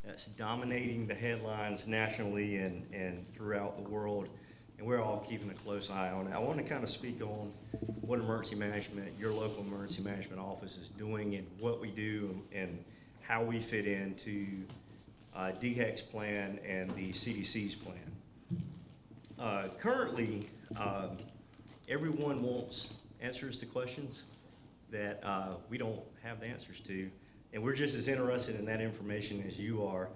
that's dominating the headlines nationally and throughout the world, and we're all keeping a close eye on it. I want to kind of speak on what emergency management, your local emergency management office is doing and what we do and how we fit into DHEC's plan and the CDC's plan. Currently, everyone wants answers to questions that we don't have the answers to, and we're just as interested in that information as you are.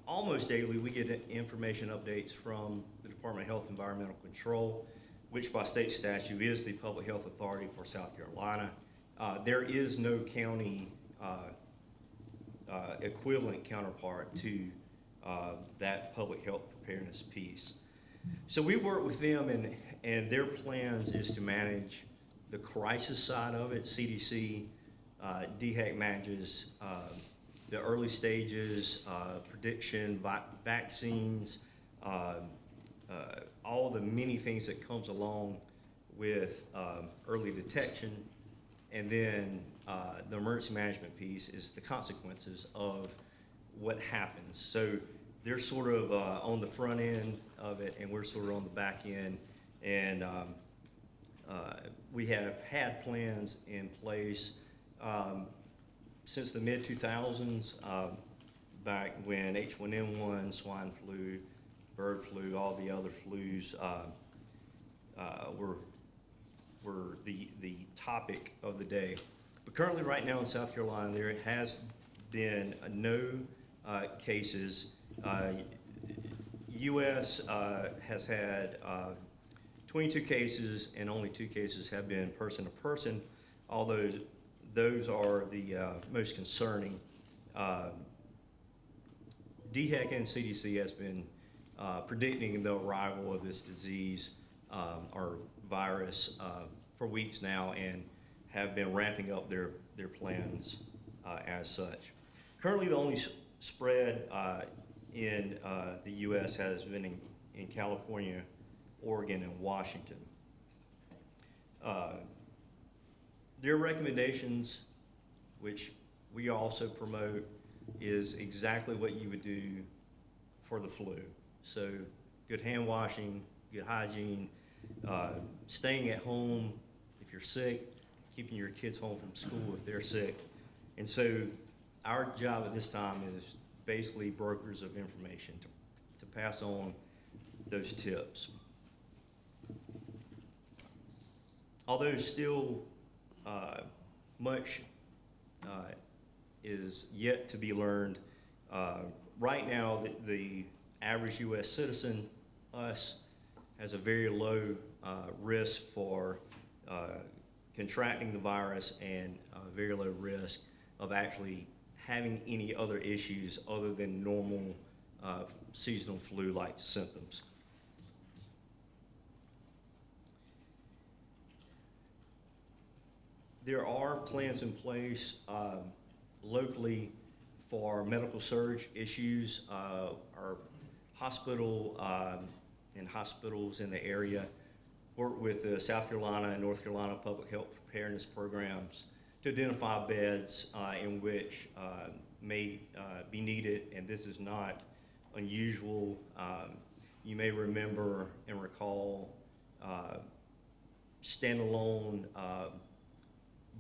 Almost daily, we get information updates from the Department of Health and Environmental Control, which by state statute is the public health authority for South Carolina. There is no county equivalent counterpart to that public health preparedness piece. So we work with them, and their plans is to manage the crisis side of it. CDC, DHEC manages the early stages, prediction, vaccines, all the many things that comes along with early detection. And then the emergency management piece is the consequences of what happens. So they're sort of on the front end of it, and we're sort of on the back end. And we have had plans in place since the mid-2000s, back when H1N1, swine flu, bird flu, all the other flus were the topic of the day. But currently right now in South Carolina, there has been no cases. U.S. Has had 22 cases, and only 2 cases have been person to person, although those are the most concerning. DHEC and CDC has been predicting the arrival of this disease or virus for weeks now, and have been ramping up their plans as such. Currently, the only spread in the U.S. has been in California, Oregon, and Washington. Their recommendations, which we also promote, is exactly what you would do for the flu. So good hand washing, good hygiene, staying at home if you're sick, keeping your kids home from school if they're sick. And so our job at this time is basically brokers of information to pass on those tips. Although still much is yet to be learned, right now the average U.S. citizen, us, has a very low risk for contracting the virus, and a very low risk of actually having any other issues other than normal seasonal flu-like symptoms. There are plans in place locally for medical surge issues. Our hospital and hospitals in the area work with the South Carolina and North Carolina public health preparedness programs to identify beds in which may be needed, and this is not unusual. You may remember and recall standalone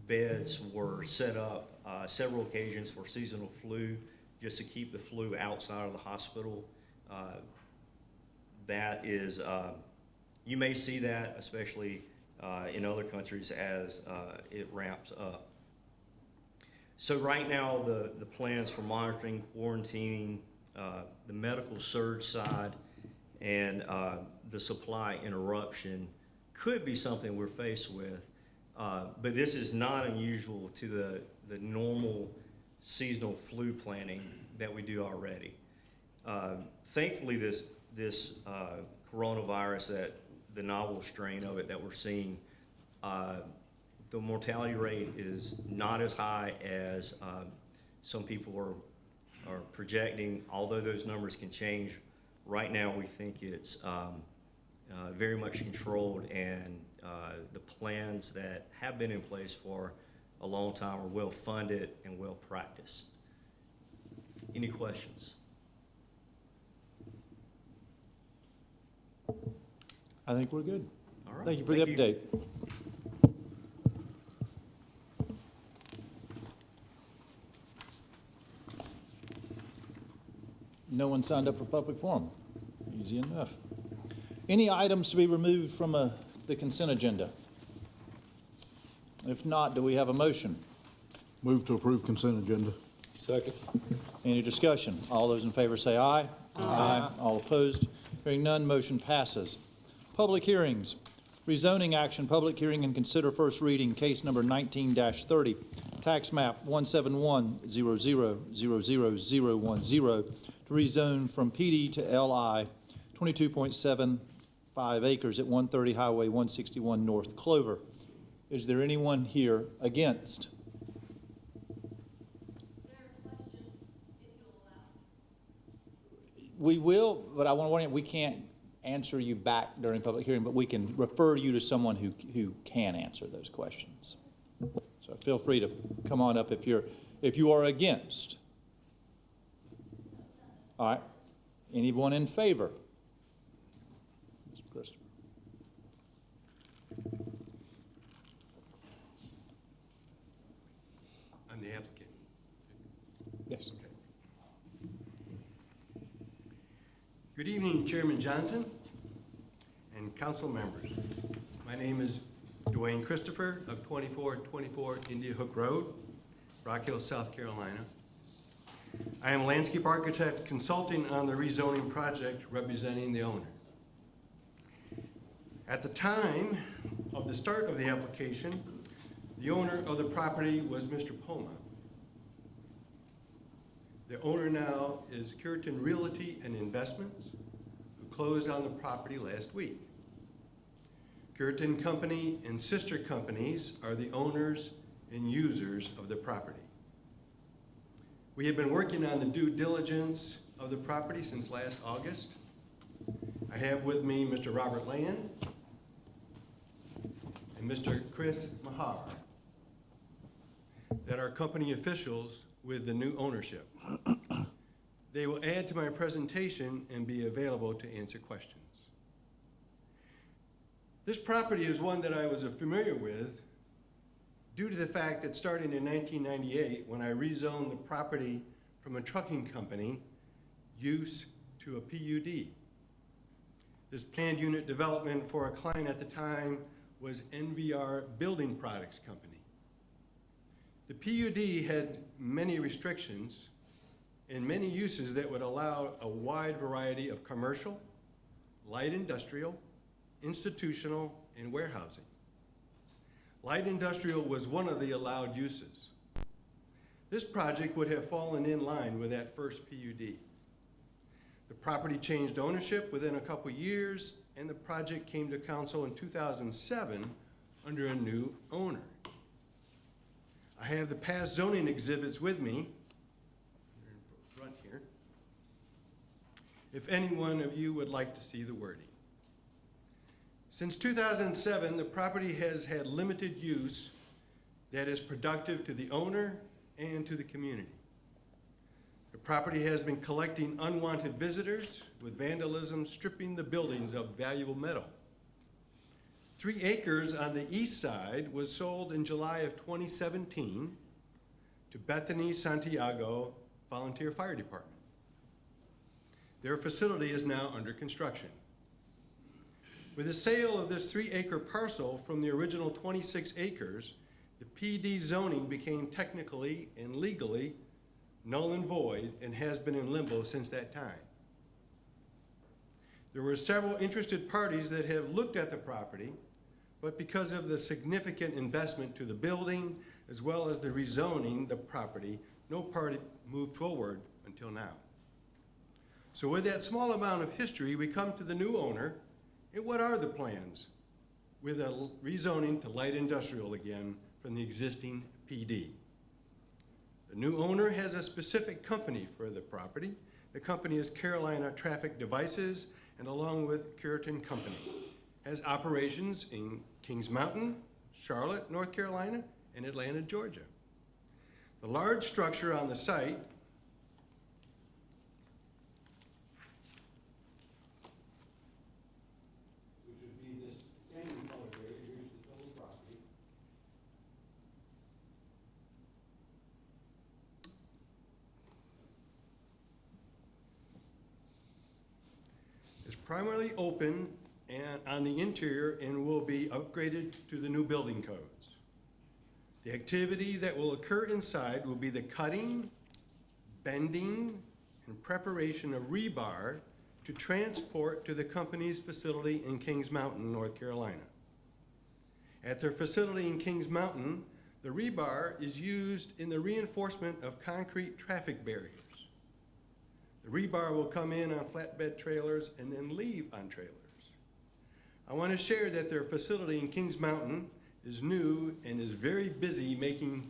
beds were set up several occasions for seasonal flu, just to keep the flu outside of the hospital. That is, you may see that, especially in other countries, as it ramps up. So right now, the plans for monitoring, quarantining, the medical surge side, and the supply interruption could be something we're faced with. But this is not unusual to the normal seasonal flu planning that we do already. Thankfully, this coronavirus, that the novel strain of it that we're seeing, the mortality rate is not as high as some people are projecting, although those numbers can change. Right now, we think it's very much controlled, and the plans that have been in place for a long time are well funded and well practiced. Any questions? I think we're good. All right. Thank you for the update. No one signed up for public forum. Easy enough. Any items to be removed from the consent agenda? If not, do we have a motion? Move to approve consent agenda. Second. Any discussion? All those in favor say aye. Aye. All opposed? Hearing none, motion passes. Public hearings. Rezoning action, public hearing and consider first reading, case number 19-30, tax map 171000010, to rezone from PD to LI, 22.75 acres at 130 Highway 161 North Clover. Is there anyone here against? We will, but I want to warn you, we can't answer you back during public hearing, but we can refer you to someone who can answer those questions. So feel free to come on up if you are against. All right. Anyone in favor? Mr. Christopher. I'm the applicant. Yes. Okay. Good evening, Chairman Johnson and council members. My name is Dwayne Christopher of 2424 India Hook Road, Rock Hill, South Carolina. I am landscape architect consulting on the rezoning project representing the owner. At the time of the start of the application, the owner of the property was Mr. Poma. The owner now is Curitan Realty and Investments, who closed on the property last week. Curitan Company and sister companies are the owners and users of the property. We have been working on the due diligence of the property since last August. I have with me Mr. Robert Land and Mr. Chris Mahar, that are company officials with the new ownership. They will add to my presentation and be available to answer questions. This property is one that I was familiar with due to the fact that starting in 1998, when I rezoned the property from a trucking company use to a PUD. This planned unit development for a client at the time was NVR Building Products Company. The PUD had many restrictions and many uses that would allow a wide variety of commercial, light industrial, institutional, and warehousing. Light industrial was one of the allowed uses. This project would have fallen in line with that first PUD. The property changed ownership within a couple years, and the project came to council in 2007 under a new owner. I have the past zoning exhibits with me. They're in front here. If any one of you would like to see the wording. Since 2007, the property has had limited use that is productive to the owner and to the community. The property has been collecting unwanted visitors with vandalism stripping the buildings of valuable metal. 3 acres on the east side was sold in July of 2017 to Bethany Santiago Volunteer Fire Department. Their facility is now under construction. With the sale of this 3-acre parcel from the original 26 acres, the PD zoning became technically and legally null and void and has been in limbo since that time. There were several interested parties that have looked at the property, but because of the significant investment to the building, as well as the rezoning the property, no party moved forward until now. So with that small amount of history, we come to the new owner, and what are the plans with a rezoning to light industrial again from the existing PD? The new owner has a specific company for the property. The company is Carolina Traffic Devices, and along with Curitan Company, has operations in Kings Mountain, Charlotte, North Carolina, and Atlanta, Georgia. The large structure on the site primarily open and on the interior and will be upgraded to the new building codes. The activity that will occur inside will be the cutting, bending, and preparation of rebar to transport to the company's facility in Kings Mountain, North Carolina. At their facility in Kings Mountain, the rebar is used in the reinforcement of concrete traffic barriers. The rebar will come in on flatbed trailers and then leave on trailers. I want to share that their facility in Kings Mountain is new and is very busy making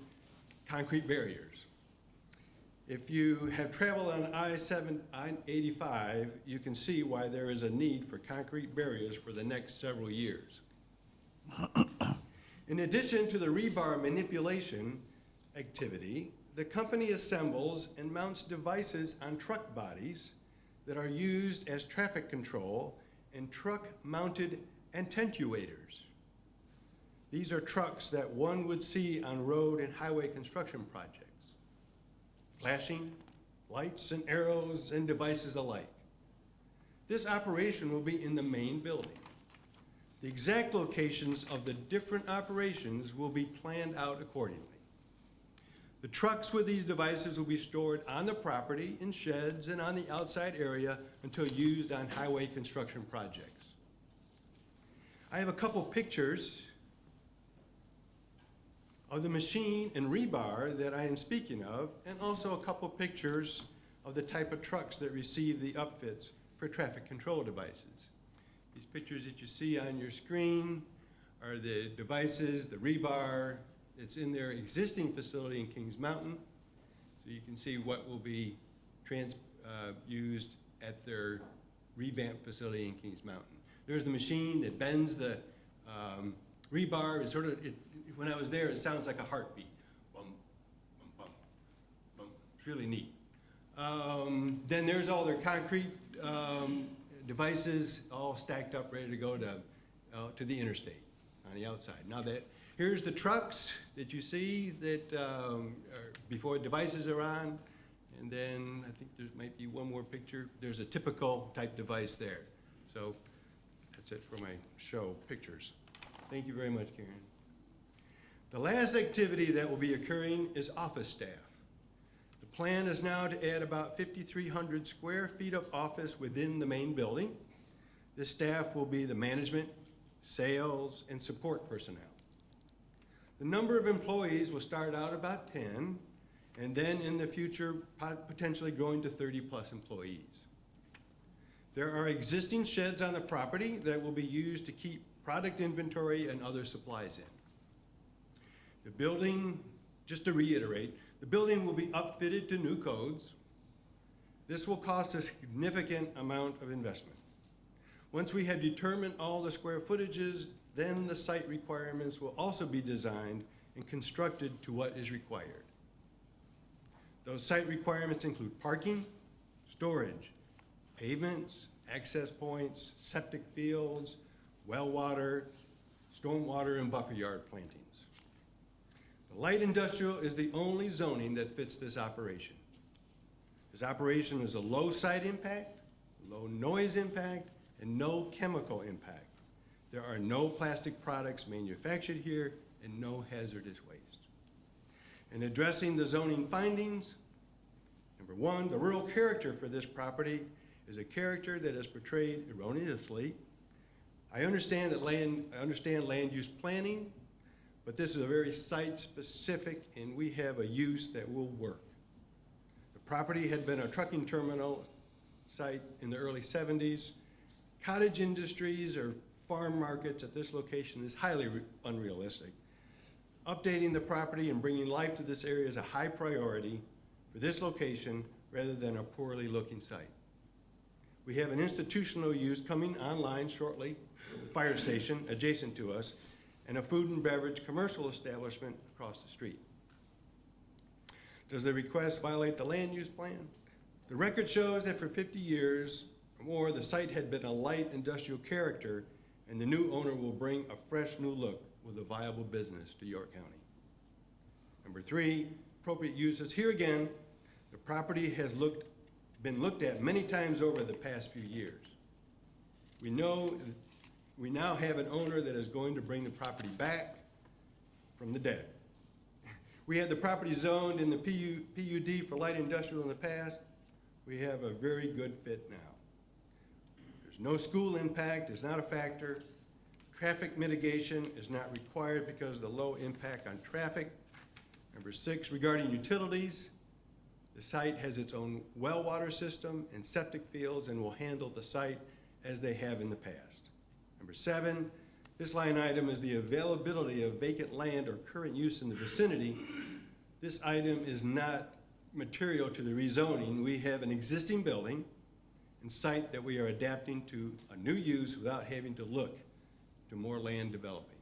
concrete barriers. If you have traveled on I-85, you can see why there is a need for concrete barriers for the next several years. In addition to the rebar manipulation activity, the company assembles and mounts devices on truck bodies that are used as traffic control and truck-mounted attenuators. These are trucks that one would see on road and highway construction projects. Flashing lights and arrows and devices alike. This operation will be in the main building. The exact locations of the different operations will be planned out accordingly. The trucks with these devices will be stored on the property, in sheds, and on the outside area until used on highway construction projects. I have a couple pictures of the machine and rebar that I am speaking of, and also a couple pictures of the type of trucks that receive the upfits for traffic control devices. These pictures that you see on your screen are the devices, the rebar that's in their existing facility in Kings Mountain. So you can see what will be used at their revamped facility in Kings Mountain. There's the machine that bends the rebar. It's sort of, when I was there, it sounds like a heartbeat. Bum, bum, bum, bum. It's really neat. Then there's all their concrete devices all stacked up, ready to go to the interstate on the outside. Now here's the trucks that you see that are before devices are on, and then I think there might be one more picture. There's a typical type device there. So that's it for my show pictures. Thank you very much, Karen. The last activity that will be occurring is office staff. The plan is now to add about 5,300 square feet of office within the main building. This staff will be the management, sales, and support personnel. The number of employees will start out about 10, and then in the future, potentially growing to 30+ employees. There are existing sheds on the property that will be used to keep product inventory and other supplies in. The building, just to reiterate, the building will be upfitted to new codes. This will cost a significant amount of investment. Once we have determined all the square footages, then the site requirements will also be designed and constructed to what is required. Those site requirements include parking, storage, pavements, access points, septic fields, well water, stormwater, and buffer yard plantings. The light industrial is the only zoning that fits this operation. This operation is a low site impact, low noise impact, and no chemical impact. There are no plastic products manufactured here and no hazardous waste. In addressing the zoning findings, number one, the rural character for this property is a character that is portrayed erroneously. I understand land use planning, but this is a very site-specific, and we have a use that will work. The property had been a trucking terminal site in the early 70s. Cottage industries or farm markets at this location is highly unrealistic. Updating the property and bringing life to this area is a high priority for this location rather than a poorly looking site. We have an institutional use coming online shortly, a fire station adjacent to us, and a food and beverage commercial establishment across the street. Does the request violate the land use plan? The record shows that for 50 years or more, the site had been a light industrial character, and the new owner will bring a fresh new look with a viable business to York County. Number three, appropriate uses. Here again, the property has been looked at many times over the past few years. We know we now have an owner that is going to bring the property back from the dead. We had the property zoned in the PUD for light industrial in the past. We have a very good fit now. There's no school impact, is not a factor. Traffic mitigation is not required because of the low impact on traffic. Number 6, regarding utilities, the site has its own well water system and septic fields and will handle the site as they have in the past. Number 7, this line item is the availability of vacant land or current use in the vicinity. This item is not material to the rezoning. We have an existing building and site that we are adapting to a new use without having to look to more land developing.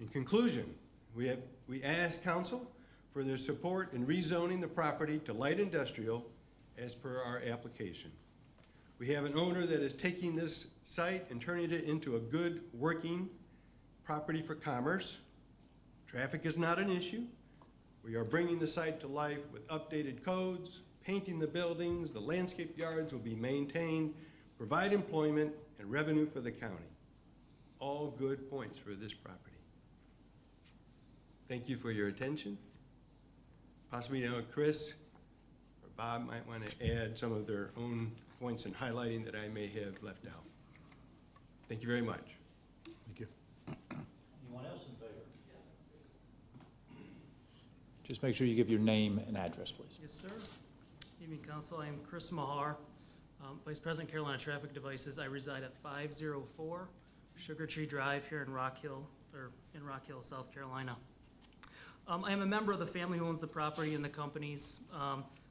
In conclusion, we ask council for their support in rezoning the property to light industrial as per our application. We have an owner that is taking this site and turning it into a good working property for commerce. Traffic is not an issue. We are bringing the site to life with updated codes, painting the buildings, the landscape yards will be maintained, provide employment and revenue for the county. All good points for this property. Thank you for your attention. Possibly, Chris or Bob might want to add some of their own points and highlighting that I may have left out. Thank you very much. Thank you. Anyone else in favor? Just make sure you give your name and address, please. Yes, sir. Evening, Council. I am Chris Mahar, Vice President, Carolina Traffic Devices. I reside at 504 Sugar Tree Drive here in Rock Hill, South Carolina. I am a member of the family who owns the property and the companies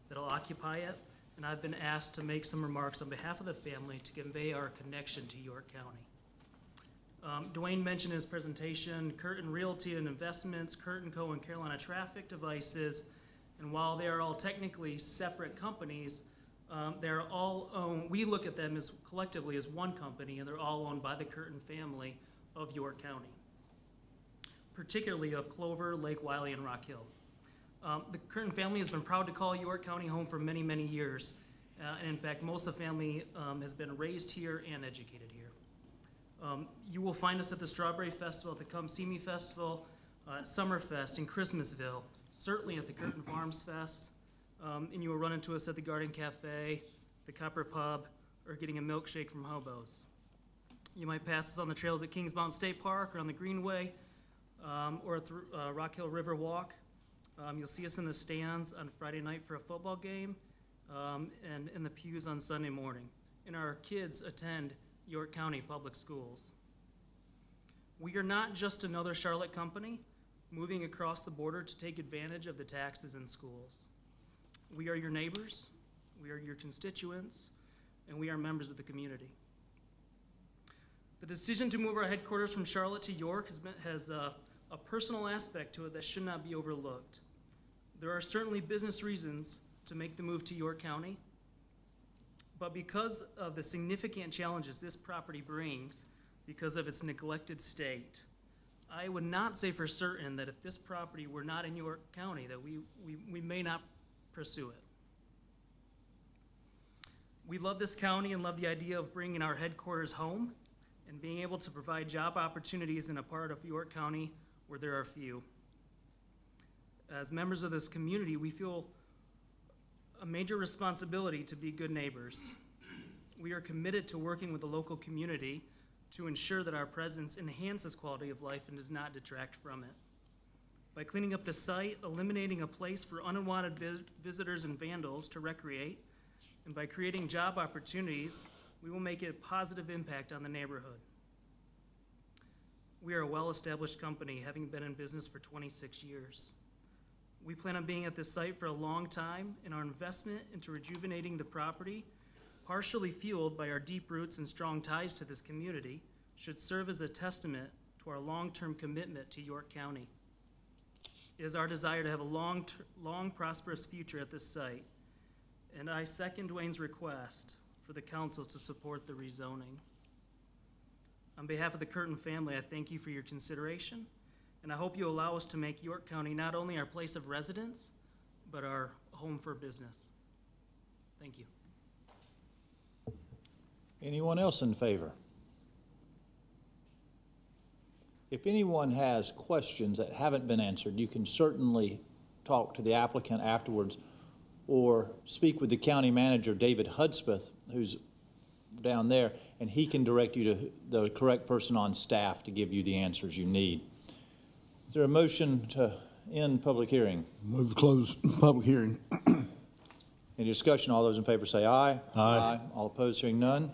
that'll occupy it, and I've been asked to make some remarks on behalf of the family to convey our connection to York County. Dwayne mentioned in his presentation Curtin Realty and Investments, Curtin Co. and Carolina Traffic Devices, and while they are all technically separate companies, they're all owned, we look at them as collectively as one company, and they're all owned by the Curtin family of York County, particularly of Clover, Lake Wiley, and Rock Hill. The Curtin family has been proud to call York County home for many, many years. And in fact, most of the family has been raised here and educated here. You will find us at the Strawberry Festival, at the Come See Me Festival, Summerfest in Christmasville, certainly at the Curtin Farms Fest, and you will run into us at the Garden Cafe, the Copper Pub, or getting a milkshake from Hobo's. You might pass us on the trails at Kings Mountain State Park or on the Greenway, or at the Rock Hill River Walk. You'll see us in the stands on Friday night for a football game, and in the pews on Sunday morning. And our kids attend York County Public Schools. We are not just another Charlotte company moving across the border to take advantage of the taxes in schools. We are your neighbors, we are your constituents, and we are members of the community. The decision to move our headquarters from Charlotte to York has a personal aspect to it that should not be overlooked. There are certainly business reasons to make the move to York County, but because of the significant challenges this property brings, because of its neglected state, I would not say for certain that if this property were not in York County, that we may not pursue it. We love this county and love the idea of bringing our headquarters home and being able to provide job opportunities in a part of York County where there are few. As members of this community, we feel a major responsibility to be good neighbors. We are committed to working with the local community to ensure that our presence enhances quality of life and does not detract from it. By cleaning up the site, eliminating a place for unwanted visitors and vandals to recreate, and by creating job opportunities, we will make a positive impact on the neighborhood. We are a well-established company, having been in business for 26 years. We plan on being at this site for a long time, and our investment into rejuvenating the property, partially fueled by our deep roots and strong ties to this community, should serve as a testament to our long-term commitment to York County. It is our desire to have a long, prosperous future at this site, and I second Dwayne's request for the council to support the rezoning. On behalf of the Curtin family, I thank you for your consideration, and I hope you allow us to make York County not only our place of residence, but our home for business. Thank you. Anyone else in favor? If anyone has questions that haven't been answered, you can certainly talk to the applicant afterwards or speak with the county manager, David Hudspeth, who's down there, and he can direct you to the correct person on staff to give you the answers you need. Is there a motion to end public hearing? Move to close public hearing. Any discussion? All those in favor say aye. Aye. All opposed, hearing none.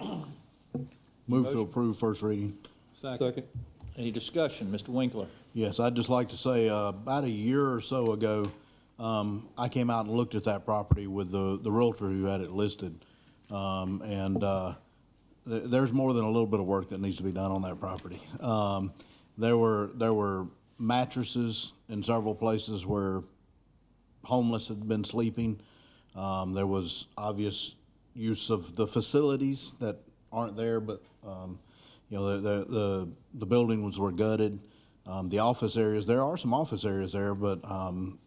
Move to Motion. approve first reading. Second. Any discussion? Mr. Winkler? Yes, I'd just like to say, about a year or so ago, I came out and looked at that property with the realtor who had it listed. There's more than a little bit of work that needs to be done on that property. There were mattresses in several places where homeless had been sleeping. There was obvious use of the facilities that aren't there, but the buildings were gutted. The office areas, there are some office areas there, but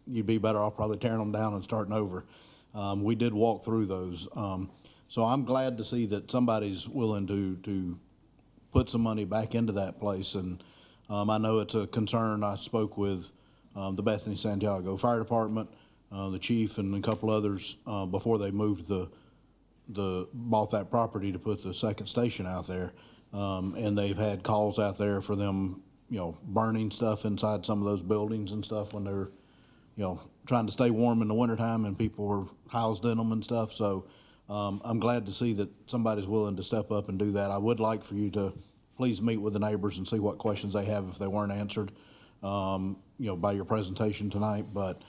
you'd be better off probably tearing them down and starting over. We did walk through those. So I'm glad to see that somebody's willing to put some money back into that place. And I know it's a concern. I spoke with the Bethany Santiago Fire Department, the chief, and a couple others before they moved bought that property to put the second station out there. And they've had calls out there for them, burning stuff inside some of those buildings and stuff when they're, trying to stay warm in the wintertime and people were housed in them and stuff. So I'm glad to see that somebody's willing to step up and do that. I would like for you to please meet with the neighbors and see what questions they have if they weren't answered, by your presentation tonight. But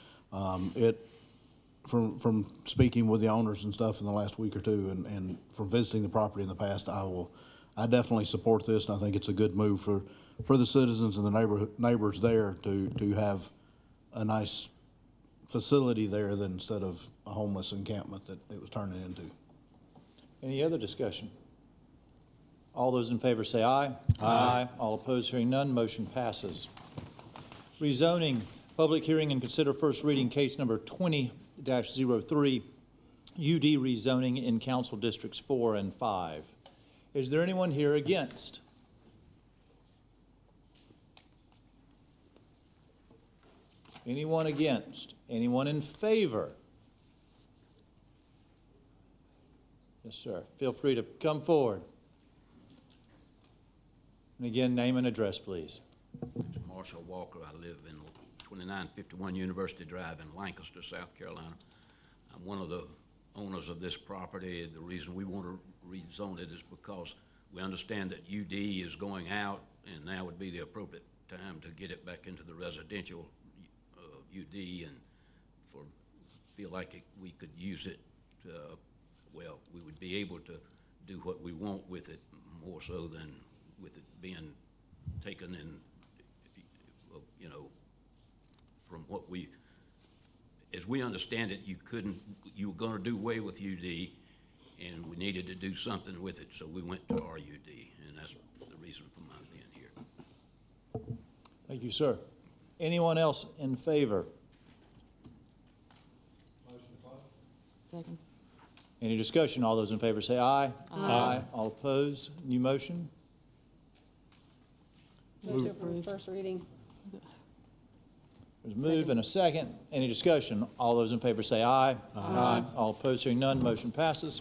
from speaking with the owners and stuff in the last week or two and from visiting the property in the past, I definitely support this, and I think it's a good move for the citizens and the neighbors there to have a nice facility there than instead of a homeless encampment that it was turning into. Any other discussion? All those in favor say aye. Aye. All opposed, hearing none, motion passes. Rezoning, public hearing and consider first reading case number 20-03, UD rezoning in council districts 4 and 5. Is there anyone here against? Anyone against? Anyone in favor? Yes, sir. Feel free to come forward. And again, name and address, please. It's Marshall Walker. I live in 2951 University Drive in Lancaster, South Carolina. I'm one of the owners of this property. The reason we want to rezone it is because we understand that UD is going out, and now would be the appropriate time to get it back into the residential UD, and feel like we could use it. We would be able to do what we want with it more so than with it being taken in, from what as we understand it, you were going to do away with UD, and we needed to do something with it, so we went to RUD, and that's the reason for my being here. Thank you, sir. Anyone else in favor? Second. Any discussion? All those in favor say aye. Aye. All opposed? New motion? Move to approve first reading. There's a move and a second. Any discussion? All those in favor say aye. Aye. All opposed, hearing none, motion passes.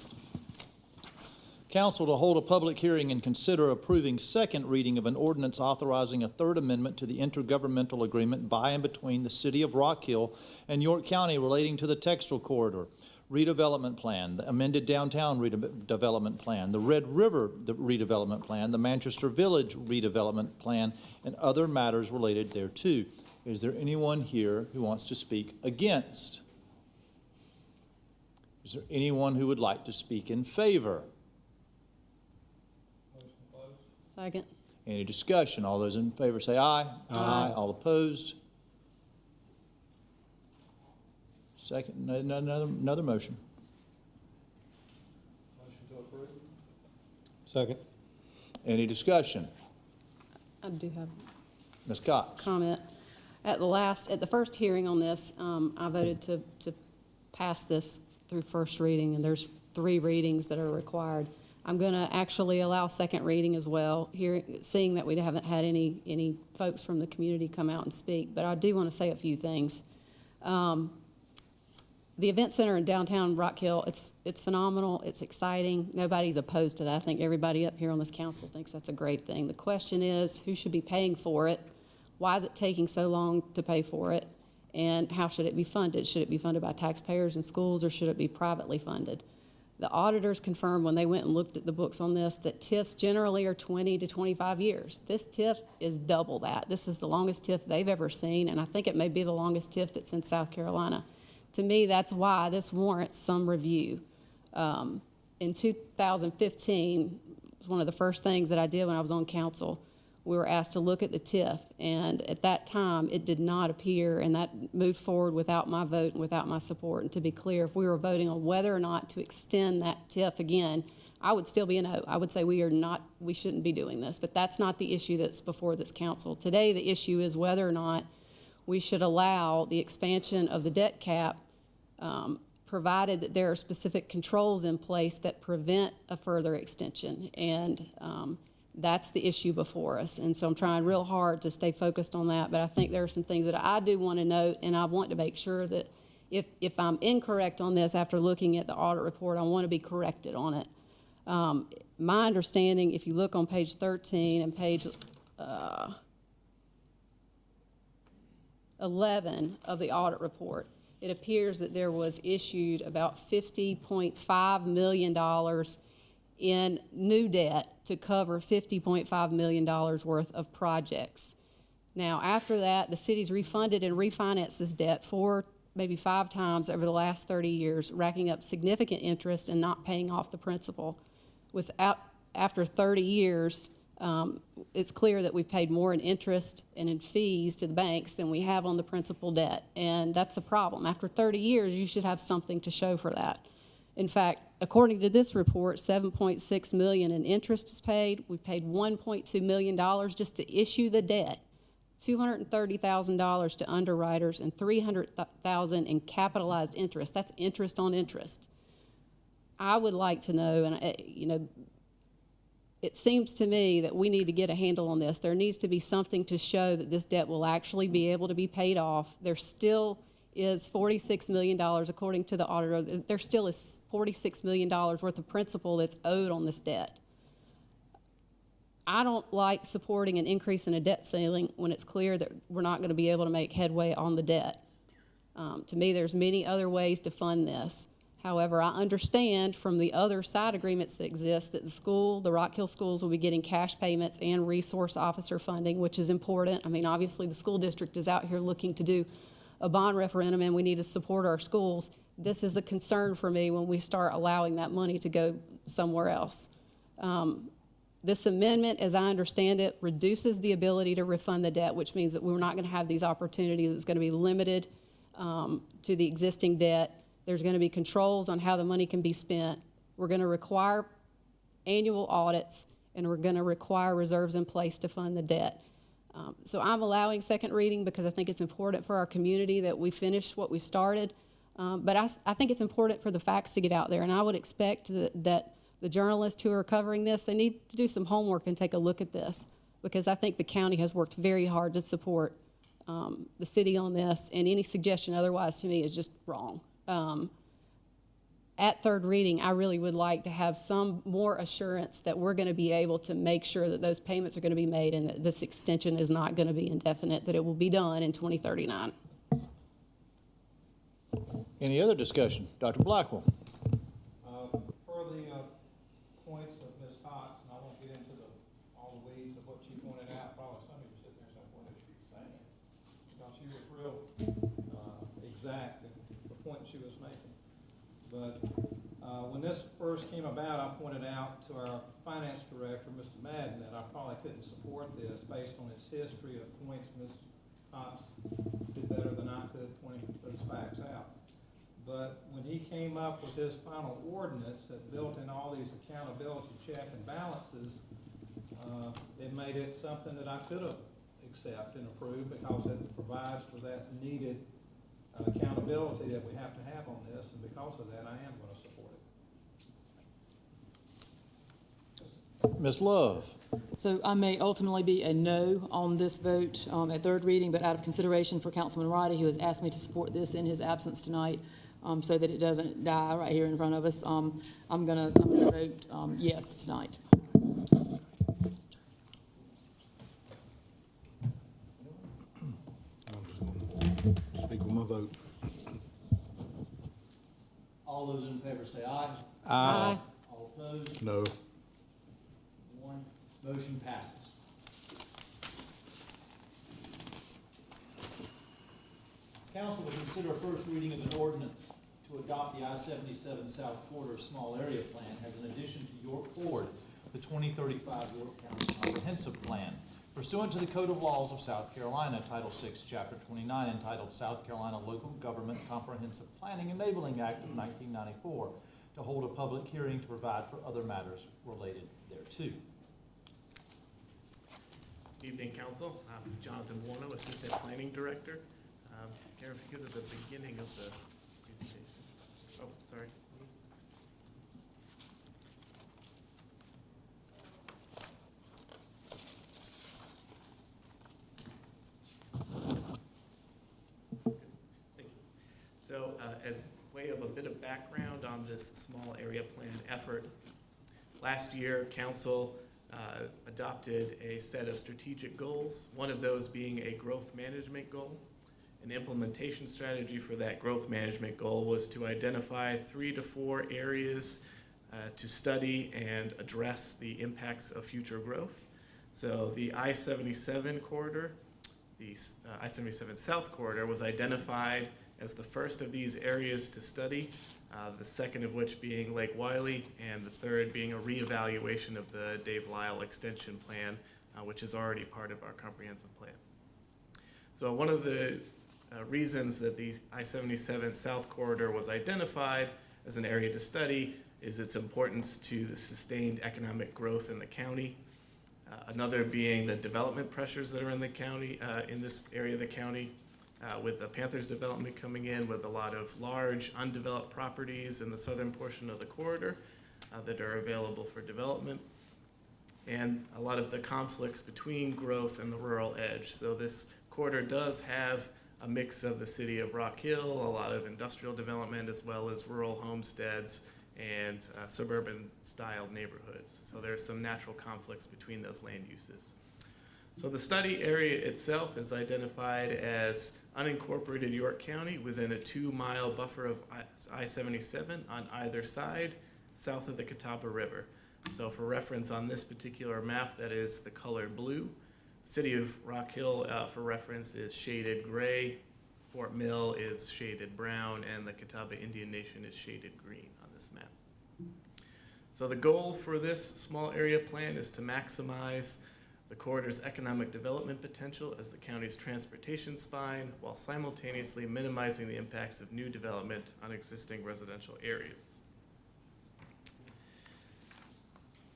Council to hold a public hearing and consider approving second reading of an ordinance authorizing a third amendment to the intergovernmental agreement by and between the City of Rock Hill and York County relating to the Textile Corridor redevelopment plan, the amended downtown redevelopment plan, the Red River redevelopment plan, the Manchester Village redevelopment plan, and other matters related thereto. Is there anyone here who wants to speak against? Is there anyone who would like to speak in favor? Second. Any discussion? All those in favor say aye. Aye. All opposed? Second, another motion. Motion to approve. Second. Any discussion? I do have Ms. Cox? a comment. At the first hearing on this, I voted to pass this through first reading, and there's 3 readings that are required. I'm going to actually allow second reading as well, seeing that we haven't had any folks from the community come out and speak. But I do want to say a few things. The event center in downtown Rock Hill, it's phenomenal, it's exciting, nobody's opposed to that. I think everybody up here on this council thinks that's a great thing. The question is, who should be paying for it? Why is it taking so long to pay for it? And how should it be funded? Should it be funded by taxpayers and schools, or should it be privately funded? The auditors confirmed when they went and looked at the books on this that TIFs generally are 20 to 25 years. This TIF is double that. This is the longest TIF they've ever seen, and I think it may be the longest TIF that's in South Carolina. To me, that's why this warrants some review. In 2015, it was one of the first things that I did when I was on council. We were asked to look at the TIF, and at that time, it did not appear, and that moved forward without my vote and without my support. And to be clear, if we were voting on whether or not to extend that TIF again, I would still be a no. I would say we shouldn't be doing this, but that's not the issue that's before this council. Today, the issue is whether or not we should allow the expansion of the debt cap, provided that there are specific controls in place that prevent a further extension. And that's the issue before us. And so I'm trying real hard to stay focused on that, but I think there are some things that I do want to note, and I want to make sure that if I'm incorrect on this after looking at the audit report, I want to be corrected on it. My understanding, if you look on page 13 and page 11 of the audit report, it appears that there was issued about $50.5 million in new debt to cover $50.5 million worth of projects. Now, after that, the city's refunded and refinanced this debt 4, maybe 5 times over the last 30 years, racking up significant interest and not paying off the principal. After 30 years, it's clear that we've paid more in interest and in fees to the banks than we have on the principal debt, and that's the problem. After 30 years, you should have something to show for that. In fact, according to this report, $7.6 million in interest is paid. We've paid $1.2 million just to issue the debt, $230,000 to underwriters, and $300,000 in capitalized interest. That's interest on interest. I would like to know, and it seems to me that we need to get a handle on this. There needs to be something to show that this debt will actually be able to be paid off. There still is $46 million, according to the auditor. There still is $46 million worth of principal that's owed on this debt. I don't like supporting an increase in a debt ceiling when it's clear that we're not going to be able to make headway on the debt. To me, there's many other ways to fund this. However, I understand from the other side agreements that exist that the Rock Hill schools will be getting cash payments and resource officer funding, which is important. I mean, obviously, the school district is out here looking to do a bond referendum, and we need to support our schools. This is a concern for me when we start allowing that money to go somewhere else. This amendment, as I understand it, reduces the ability to refund the debt, which means that we're not going to have these opportunities. It's going to be limited to the existing debt. There's going to be controls on how the money can be spent. We're going to require annual audits, and we're going to require reserves in place to fund the debt. So I'm allowing second reading because I think it's important for our community that we finish what we've started. But I think it's important for the facts to get out there, and I would expect that the journalists who are covering this, they need to do some homework and take a look at this, because I think the county has worked very hard to support the city on this, and any suggestion otherwise to me is just wrong. At third reading, I really would like to have some more assurance that we're going to be able to make sure that those payments are going to be made and that this extension is not going to be indefinite, that it will be done in 2039. Any other discussion? Dr. Blackwell. Per the points of Ms. Cox, and I won't get into all the weeds of what she pointed out, probably some of you sitting there saying, what is she saying? Because she was real exact in the point she was making. But when this first came about, I pointed out to our finance director, Mr. Madden, that I probably couldn't support this based on its history of points Ms. Cox did better than I could pointing those facts out. But when he came up with his final ordinance that built in all these accountability check and balances, it made it something that I could have accepted and approved, because it provides for that needed accountability that we have to have on this, and because of that, I am going to support Ms. Love? So I may ultimately be a no on this vote at third reading, but out of consideration for Councilman Roddy, who has asked me to support this in his absence tonight, so that it doesn't die right here in front of us, I'm gonna vote yes tonight. I'm just gonna speak with my vote. All those in favor say aye. Aye. All opposed? No. One. Motion passes. Council will consider a first reading of an ordinance to adopt the I-77 South Corridor Small Area Plan as an addition to York Forward, the 2035 York County Comprehensive Plan, pursuant to the Code of Laws of South Carolina, Title VI, Chapter 29, entitled South Carolina Local Government Comprehensive Planning Enabling Act of 1994, to hold a public hearing to provide for other matters related thereto. Evening, Council. I'm Jonathan Warno, Assistant Planning Director. Karen, if you go to the beginning of the presentation. Oh, sorry. Thank you. So, as way of a bit of background on this small area plan effort, last year, Council adopted a set of strategic goals, one of those being a growth management goal. An implementation strategy for that growth management goal was to identify 3 to 4 areas to study and address the impacts of future growth. So the I-77 corridor, the I-77 South corridor was identified as the first of these areas to study, the second of which being Lake Wiley, and the third being a reevaluation of the Dave Lyle extension plan, which is already part of our comprehensive plan. So one of the reasons that the I-77 South corridor was identified as an area to study is its importance to the sustained economic growth in the county. Another being the development pressures that are in the county, in this area of the county, with the Panthers development coming in with a lot of large undeveloped properties in the southern portion of the corridor that are available for development, and a lot of the conflicts between growth and the rural edge. So this corridor does have a mix of the city of Rock Hill, a lot of industrial development, as well as rural homesteads and suburban styled neighborhoods. So there's some natural conflicts between those land uses. So the study area itself is identified as unincorporated York County within a 2-mile buffer of I-77 on either side, south of the Catawba River. So for reference on this particular map, that is the color blue. City of Rock Hill, for reference, is shaded gray. Fort Mill is shaded brown, and the Catawba Indian Nation is shaded green on this map. So the goal for this small area plan is to maximize the corridor's economic development potential as the county's transportation spine, while simultaneously minimizing the impacts of new development on existing residential areas.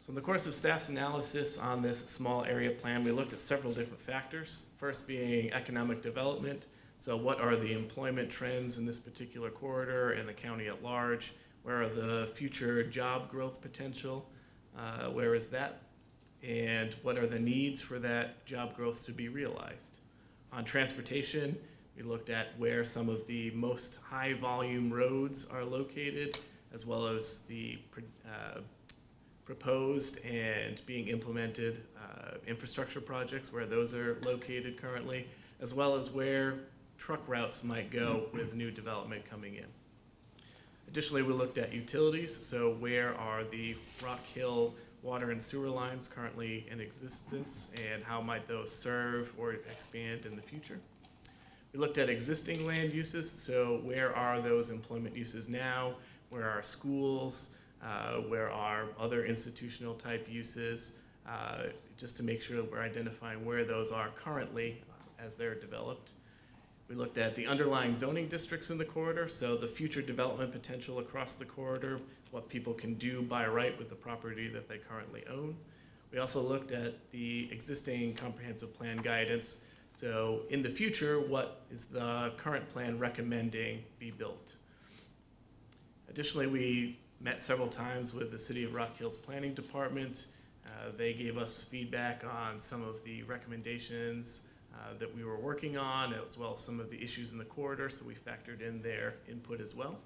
So in the course of staff's analysis on this small area plan, we looked at several different factors. First being economic development. So what are the employment trends in this particular corridor and the county at large? Where are the future job growth potential? Where is that? And what are the needs for that job growth to be realized? On transportation, we looked at where some of the most high volume roads are located, as well as the proposed and being implemented infrastructure projects, where those are located currently, as well as where truck routes might go with new development coming in. Additionally, we looked at utilities, so where are the Rock Hill water and sewer lines currently in existence, and how might those serve or expand in the future? We looked at existing land uses, so where are those employment uses now? Where are schools? Where are other institutional type uses? Just to make sure that we're identifying where those are currently as they're developed. We looked at the underlying zoning districts in the corridor, so the future development potential across the corridor, what people can do by right with the property that they currently own. We also looked at the existing comprehensive plan guidance. So in the future, what is the current plan recommending be built? Additionally, we met several times with the City of Rock Hill's Planning Department They gave us feedback on some of the recommendations that we were working on, as well as some of the issues in the corridor, so we factored in their input as well.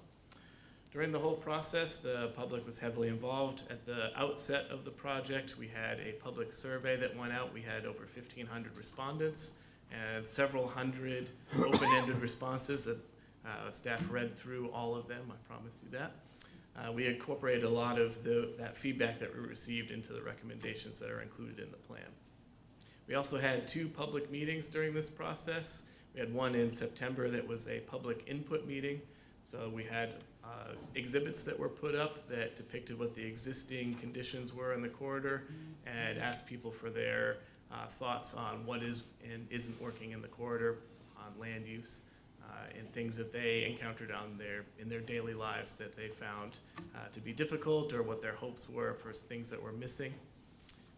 During the whole process, the public was heavily involved. At the outset of the project, we had a public survey that went out. We had over 1,500 respondents and several hundred open-ended responses that staff read through all of them, I promise you that. We incorporated a lot of that feedback that we received into the recommendations that are included in the plan. We also had 2 public meetings during this process. We had one in September that was a public input meeting. So we had exhibits that were put up that depicted what the existing conditions were in the corridor and asked people for their thoughts on what is and isn't working in the corridor, on land use, and things that they encountered in their daily lives that they found to be difficult, or what their hopes were for things that were missing.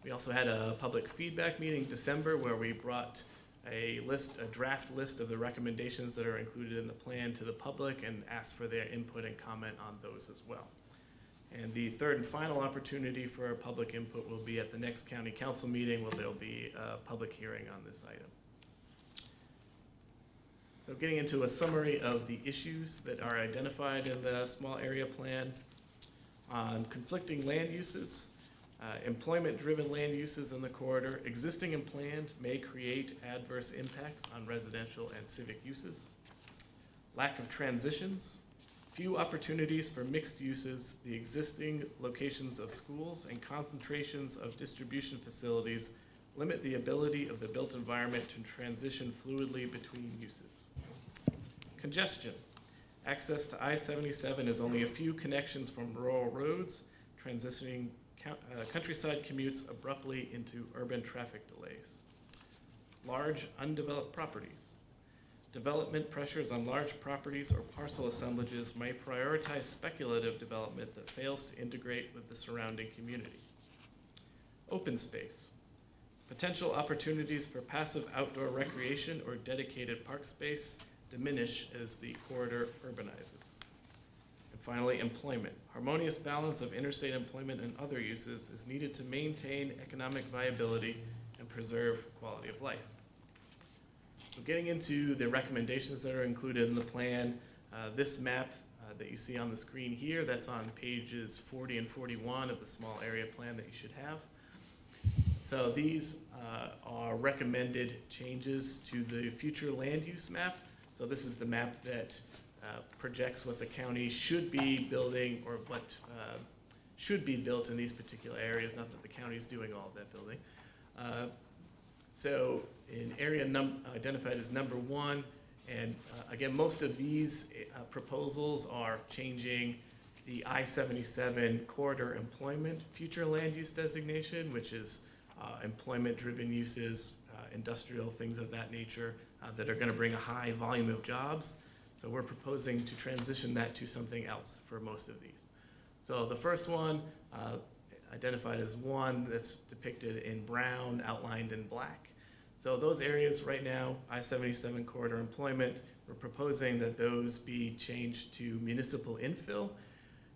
We also had a public feedback meeting in December where we brought a draft list of the recommendations that are included in the plan to the public and asked for their input and comment on those as well. And the third and final opportunity for public input will be at the next county council meeting, where there'll be a public hearing on this item. So getting into a summary of the issues that are identified in the small area plan. On conflicting land uses, employment-driven land uses in the corridor, existing and planned, may create adverse impacts on residential and civic uses. Lack of transitions, few opportunities for mixed uses, the existing locations of schools and concentrations of distribution facilities limit the ability of the built environment to transition fluidly between uses. Congestion, access to I-77 is only a few connections from rural roads, transitioning countryside commutes abruptly into urban traffic delays. Large undeveloped properties. Development pressures on large properties or parcel assemblages may prioritize speculative development that fails to integrate with the surrounding community. Open space. Potential opportunities for passive outdoor recreation or dedicated park space diminish as the corridor urbanizes. Finally, employment. Harmonious balance of interstate employment and other uses is needed to maintain economic viability and preserve quality of life. So getting into the recommendations that are included in the plan, this map that you see on the screen here, that's on pages 40 and 41 of the small area plan that you should have. So these are recommended changes to the future land use map. So this is the map that projects what the county should be building, or what should be built in these particular areas, not that the county is doing all of that building. So in area identified as number 1, and again, most of these proposals are changing the I-77 corridor employment future land use designation, which is employment-driven uses, industrial, things of that nature, that are going to bring a high volume of jobs. So we're proposing to transition that to something else for most of these. So the first one, identified as 1, that's depicted in brown, outlined in black. So those areas right now, I-77 corridor employment, we're proposing that those be changed to municipal infill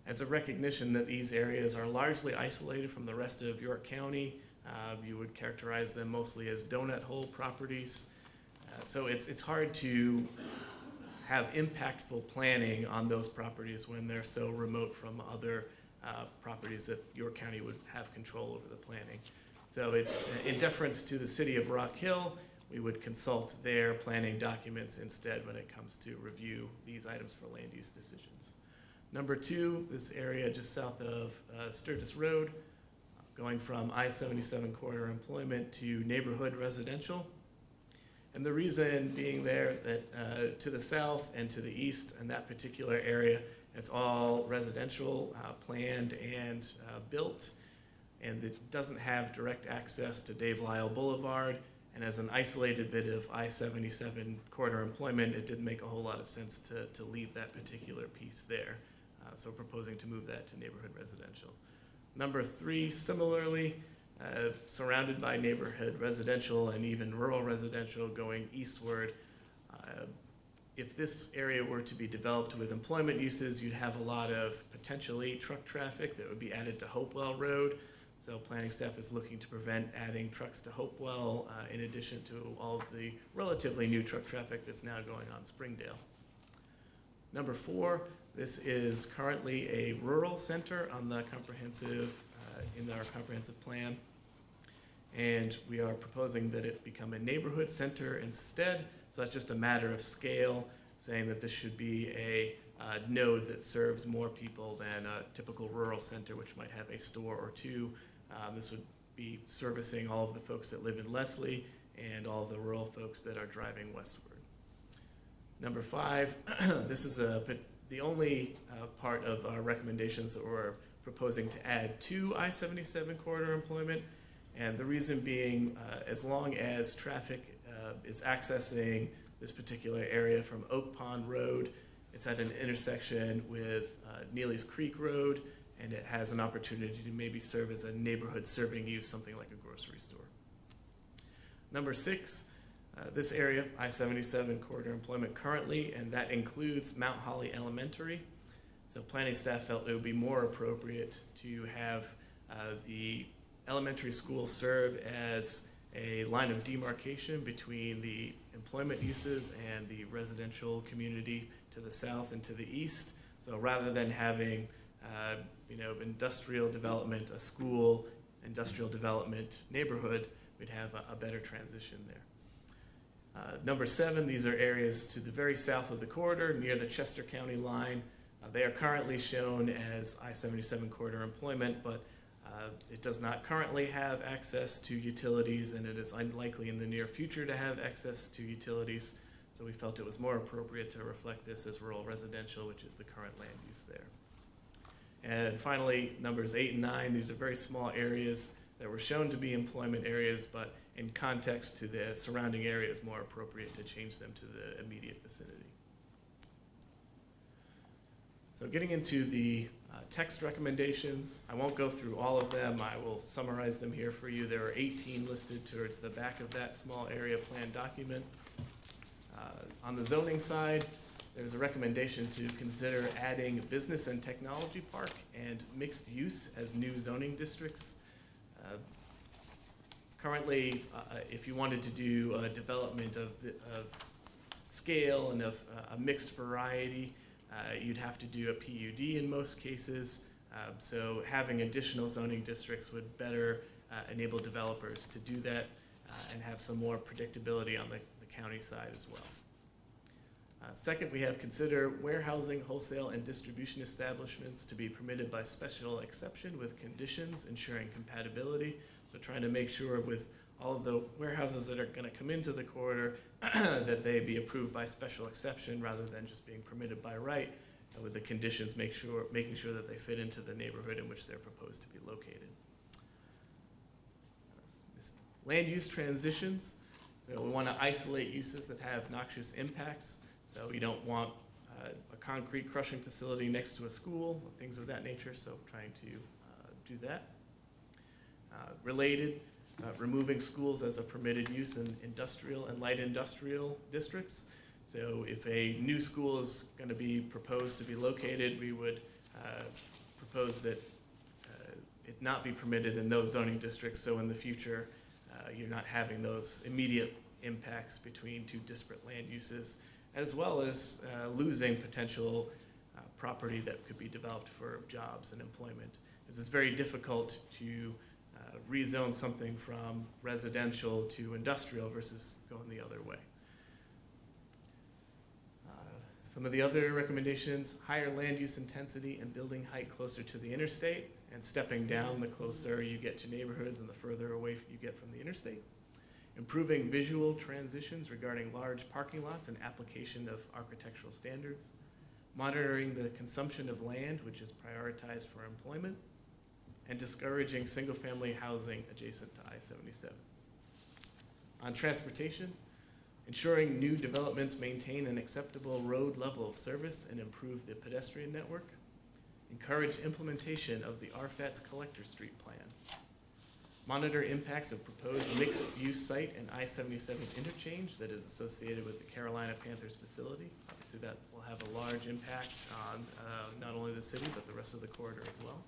as a recognition that these areas are largely isolated from the rest of York County. You would characterize them mostly as donut hole properties. So it's hard to have impactful planning on those properties when they're so remote from other properties that York County would have control over the planning. So it's in deference to the city of Rock Hill, we would consult their planning documents instead when it comes to review these items for land use decisions. Number 2, this area just south of Sturgis Road, going from I-77 corridor employment to neighborhood residential. And the reason being there that to the south and to the east in that particular area, it's all residential, planned and built, and it doesn't have direct access to Dave Lyle Boulevard. And as an isolated bit of I-77 corridor employment, it didn't make a whole lot of sense to leave that particular piece there. So we're proposing to move that to neighborhood residential. Number 3, similarly, surrounded by neighborhood residential and even rural residential going eastward. If this area were to be developed with employment uses, you'd have a lot of potentially truck traffic that would be added to Hopewell Road. So planning staff is looking to prevent adding trucks to Hopewell, in addition to all of the relatively new truck traffic that's now going on Springdale. Number 4, this is currently a rural center on the comprehensive, in our comprehensive plan. And we are proposing that it become a neighborhood center instead. So that's just a matter of scale, saying that this should be a node that serves more people than a typical rural center, which might have a store or two. This would be servicing all of the folks that live in Leslie and all of the rural folks that are driving westward. Number 5, this is the only part of our recommendations that we're proposing to add to I-77 corridor employment. And the reason being, as long as traffic is accessing this particular area from Oak Pond Road, it's at an intersection with Neely's Creek Road, and it has an opportunity to maybe serve as a neighborhood serving use, something like a grocery store. Number 6, this area, I-77 corridor employment currently, and that includes Mount Holly Elementary. So planning staff felt it would be more appropriate to have the elementary school serve as a line of demarcation between the employment uses and the residential community to the south and to the east. So rather than having industrial development, a school, industrial development neighborhood, we'd have a better transition there. Number 7, these are areas to the very south of the corridor near the Chester County line. They are currently shown as I-77 corridor employment, but it does not currently have access to utilities, and it is unlikely in the near future to have access to utilities. So we felt it was more appropriate to reflect this as rural residential, which is the current land use there. And finally, numbers 8 and 9, these are very small areas that were shown to be employment areas, but in context to the surrounding area, it's more appropriate to change them to the immediate vicinity. So getting into the text recommendations, I won't go through all of them. I will summarize them here for you. There are 18 listed towards the back of that small area plan document. On the zoning side, there's a recommendation to consider adding business and technology park and mixed use as new zoning districts. Currently, if you wanted to do a development of scale and of a mixed variety, you'd have to do a PUD in most cases. So having additional zoning districts would better enable developers to do that and have some more predictability on the county side as well. Second, we have consider warehousing, wholesale, and distribution establishments to be permitted by special exception with conditions ensuring compatibility. So trying to make sure with all of the warehouses that are going to come into the corridor that they be approved by special exception rather than just being permitted by right, and with the conditions making sure that they fit into the neighborhood in which they're proposed to be located. Land use transitions. So we want to isolate uses that have noxious impacts. So you don't want a concrete crushing facility next to a school, things of that nature, so trying to do that. Related, removing schools as a permitted use in industrial and light industrial districts. So if a new school is going to be proposed to be located, we would propose that it not be permitted in those zoning districts, so in the future you're not having those immediate impacts between two disparate land uses, as well as losing potential property that could be developed for jobs and employment. This is very difficult to rezone something from residential to industrial versus going the other way. Some of the other recommendations: higher land use intensity and building height closer to the interstate, and stepping down the closer you get to neighborhoods and the further away you get from the interstate. Improving visual transitions regarding large parking lots and application of architectural standards. Monitoring the consumption of land, which is prioritized for employment. And discouraging single-family housing adjacent to I-77. On transportation, ensuring new developments maintain an acceptable road level of service and improve the pedestrian network. Encourage implementation of the RFAT's Collector Street Plan. Monitor impacts of proposed mixed-use site and I-77 interchange that is associated with the Carolina Panthers facility. Obviously, that will have a large impact on not only the city, but the rest of the corridor as well.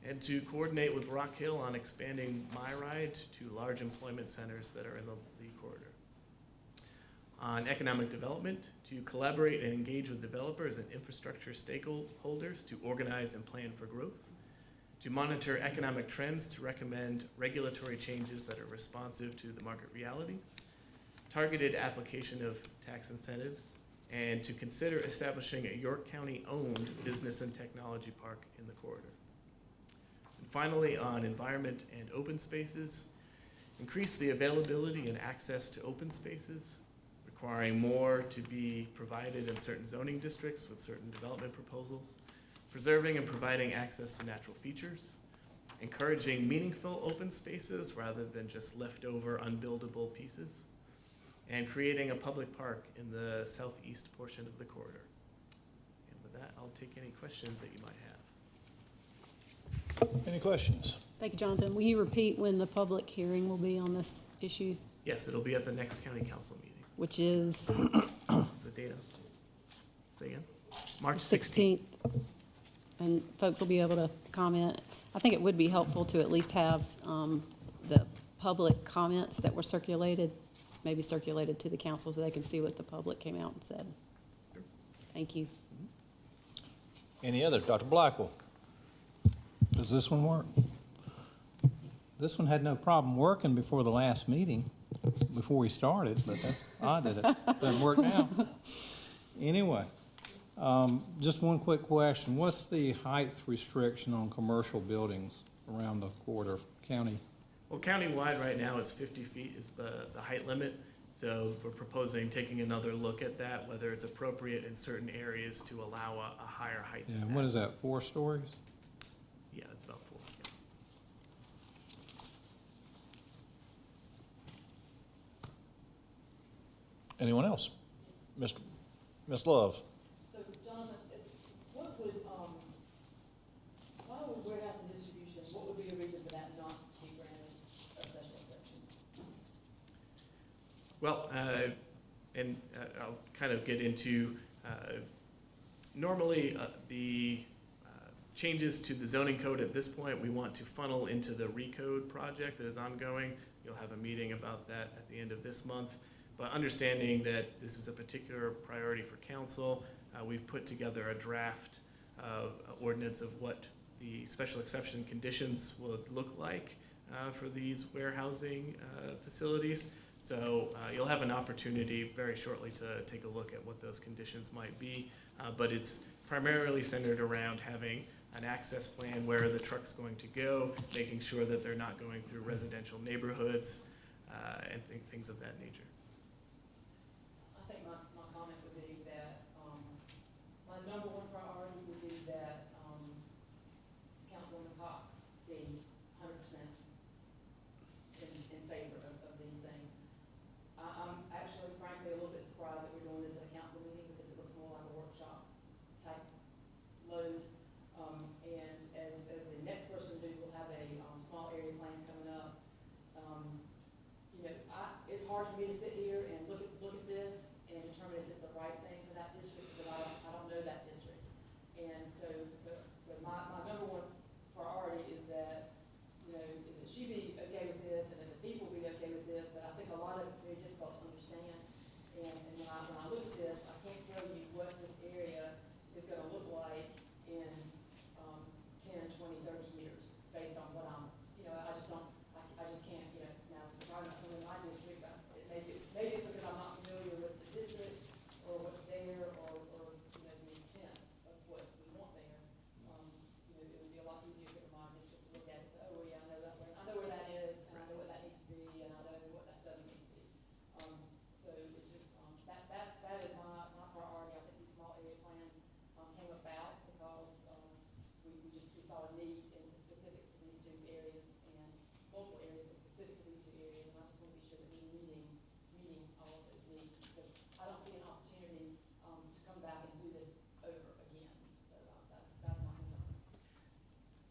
and to coordinate with Rock Hill on expanding MyRide to large employment centers that are in the corridor. On economic development, to collaborate and engage with developers and infrastructure stakeholders to organize and plan for growth. To monitor economic trends to recommend regulatory changes that are responsive to the market realities. Targeted application of tax incentives, and to consider establishing a York County-owned business and technology park in the corridor. And finally, on environment and open spaces, increase the availability and access to open spaces, requiring more to be provided in certain zoning districts with certain development proposals, preserving and providing access to natural features, encouraging meaningful open spaces rather than just leftover unbuildable pieces, and creating a public park in the southeast portion of the corridor. And with that, I'll take any questions that you might have. Any questions? Thank you, Jonathan. Will you repeat when the public hearing will be on this issue, Yes, it'll be at the next county council meeting. which is The date of, say again? March 16th. 16th? And folks will be able to comment. I think it would be helpful to at least have the public comments that were circulated, maybe circulated to the council so they can see what the public came out and said. Thank you. Any other? Dr. Blackwell? Does this one work? This one had no problem working before the last meeting, before we started, but that's odd that it doesn't work now. Anyway, just one quick question. What's the height restriction on commercial buildings around the corridor county? Well, countywide right now, it's 50 feet is the height limit. So we're proposing taking another look at that, whether it's appropriate in certain areas to allow a higher height. Yeah, than what that. is that, 4 stories? Yeah, it's about 4. Yeah. Anyone else? Ms. Love? So, Jonathan, what would, why would warehouse and distribution, what would be a reason for that not to be granted a special exception? Well, I'll kind of get into, normally the changes to the zoning code at this point, we want to funnel into the recode project that is ongoing. You'll have a meeting about that at the end of this month. But understanding that this is a particular priority for council, we've put together a draft ordinance of what the special exception conditions would look like for these warehousing facilities. So you'll have an opportunity very shortly to take a look at what those conditions might be. But it's primarily centered around having an access plan where the truck's going to go, making sure that they're not going through residential neighborhoods and things of that nature. I think my comment would be that, my number one priority would be that, Councilwoman Cox be 100% in favor of these things. I'm actually frankly a little bit surprised that we're doing this at a council meeting because it looks more like a workshop type load. And as the next person do, we'll have a, small area plan coming up. You know, it's hard for me to sit here and look at this and determine if it's the right thing for that district, because I don't know that district. And so my number one priority is that, you know, is that she be okay with this and that the people be okay with this, but I think a lot of it's very difficult to understand. And when I look at this, I can't tell you what this area is gonna look like in 10, 20, 30 years, based on what I'm, you know, I just can't, you know, now, if we're talking about something in my district, maybe it's because I'm not familiar with the district, or what's there, or, you know, the intent of what we want there. You know, it would be a lot easier for my district to look at and say, oh, yeah, I know where that is, and I know what that needs to be, and I know what that doesn't need to be. So it just, that is my priority. I think these small area plans, came about because, we saw a need specific to these two areas, and multiple areas, but specific to these two areas, and I just want to be sure that we're meeting all of those needs, because I don't see an opportunity, to come back and do this over again, so that's my concern.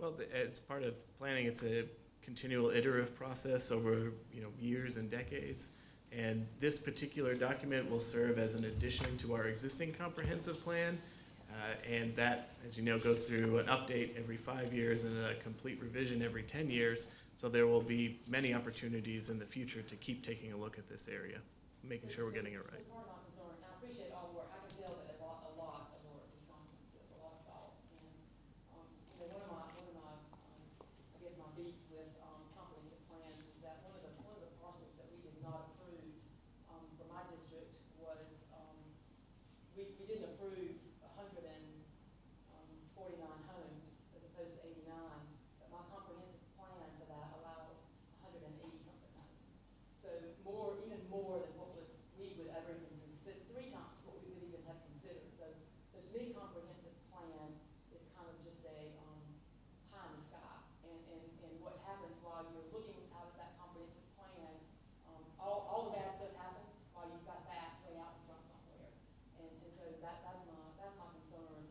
Well, as part of planning, it's a continual iterative process over, you know, years and decades. And this particular document will serve as an addition to our existing comprehensive plan. And that, as you know, goes through an update every 5 years and a complete revision every 10 years. So there will be many opportunities in the future to keep taking a look at this area, making sure we're getting it right. So part of my concern, and I appreciate all the work, I can tell that a lot of work has gone into this, a lot of thought. And, you know, I guess my beefs with, comprehensive plans is that one of the parcels that we did not approve, for my district was, we didn't approve 149 homes as opposed to 89, but my comprehensive plan for that allows 180-something homes. So even more than what we would ever even consider, 3 times what we would even have considered. So to me, comprehensive plan is kind of just a pie in the sky. And what happens while you're looking out at that comprehensive plan, all the bad stuff happens while you've got that way out in front somewhere. And so that's my concern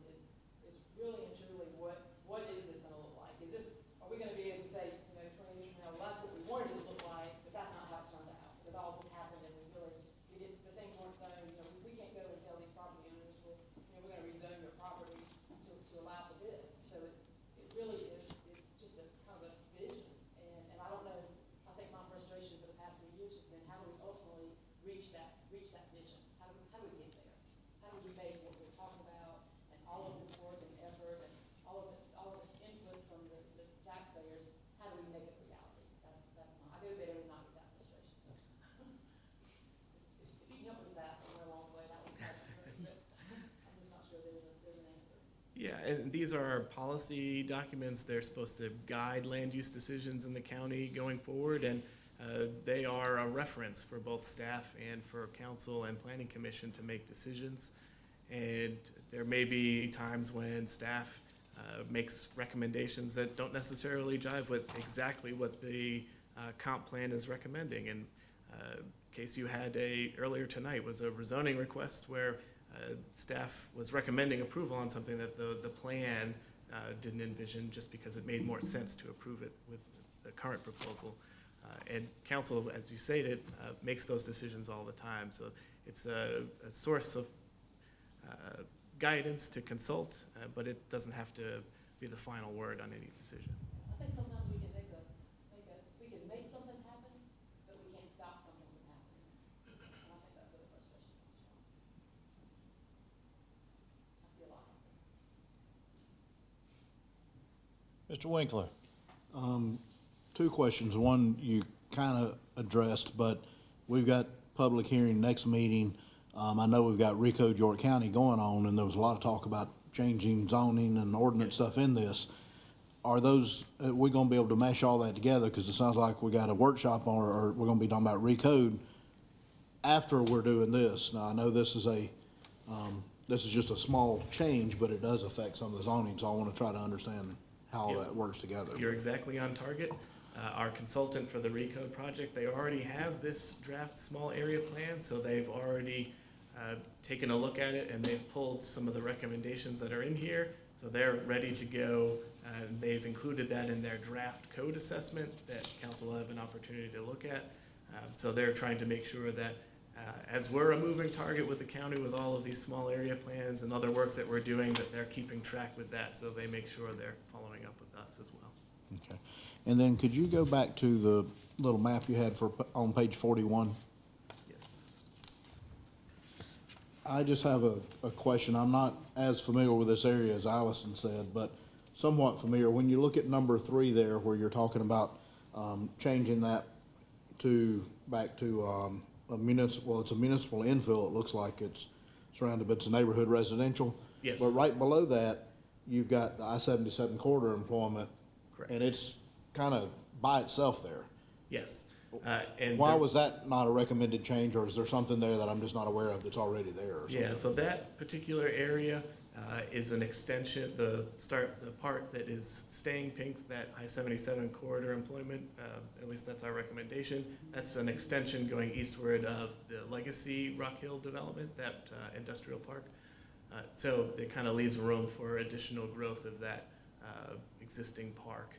is really and truly what is this gonna look like? Are we gonna be able to say, 20 years from now, well, that's what we wanted it to look like, but that's not how it turned out, because all this happened and the things weren't zoned, we can't go and tell these property owners, well, we're gonna rezone your property to allow for this. So it really is, it's just a kind of a vision, and I don't know, I think my frustration for the past 3 years has been, how do we ultimately reach that vision? How do we get there? How do we make what we're talking about, and all of this work and effort, and all of the input from the taxpayers, how do we make it reality? I go to bed every night with that frustration, so. If you can help me with that somewhere along the way, that would be great, but I'm just not sure there's an answer. Yeah, and these are policy documents. They're supposed to guide land use decisions in the county going forward, and they are a reference for both staff and for council and planning commission to make decisions. And there may be times when staff makes recommendations that don't necessarily jive with exactly what the comp plan is recommending. And case you had earlier tonight was a rezoning request where staff was recommending approval on something that the plan didn't envision, just because it made more sense to approve it with the current proposal. And council, as you stated, makes those decisions all the time. So it's a source of guidance to consult, but it doesn't have to be the final word on any decision. I think sometimes we can we can make something happen, but we can't stop something from happening. And I think that's where the frustration comes from. I see a lot happening. Mr. Winkler? 2 questions. One you kind of addressed, but we've got public hearing next meeting. I know we've got Recode York County going on, and there was a lot of talk about changing zoning and ordinance stuff in this. Are we gonna be able to mesh all that together? Because it sounds like we got a workshop or we're gonna be talking about Recode after we're doing this. Now, I know this is just a small change, but it does affect some of the zoning, so I want to try to understand how all that works together. You're exactly on target. Our consultant for the Recode project, they already have this draft small area plan, so they've already taken a look at it, and they've pulled some of the recommendations that are in here. So they're ready to go. They've included that in their draft code assessment that council will have an opportunity to look at. So they're trying to make sure that as we're a moving target with the county with all of these small area plans and other work that we're doing, that they're keeping track with that, so they make sure they're following up with us as well. Okay. And then could you go back to the little map you had on page 41? Yes. I just have a question. I'm not as familiar with this area as Allison said, but somewhat familiar. When you look at number 3 there, where you're talking about changing that back to a municipal, it's a municipal infill. It looks like it's surrounded, but it's a neighborhood residential. Yes. But right below that, you've got the I-77 corridor employment. Correct. And it's kind of by itself there. Yes. And Why there- was that not a recommended change, or is there something there that I'm just not aware of that's already there or something? Yeah, so that particular area is an extension, the part that is staying pink, that I-77 corridor employment, at least that's our recommendation. That's an extension going eastward of the legacy Rock Hill development, that industrial park. So it kind of leaves room for additional growth of that existing park.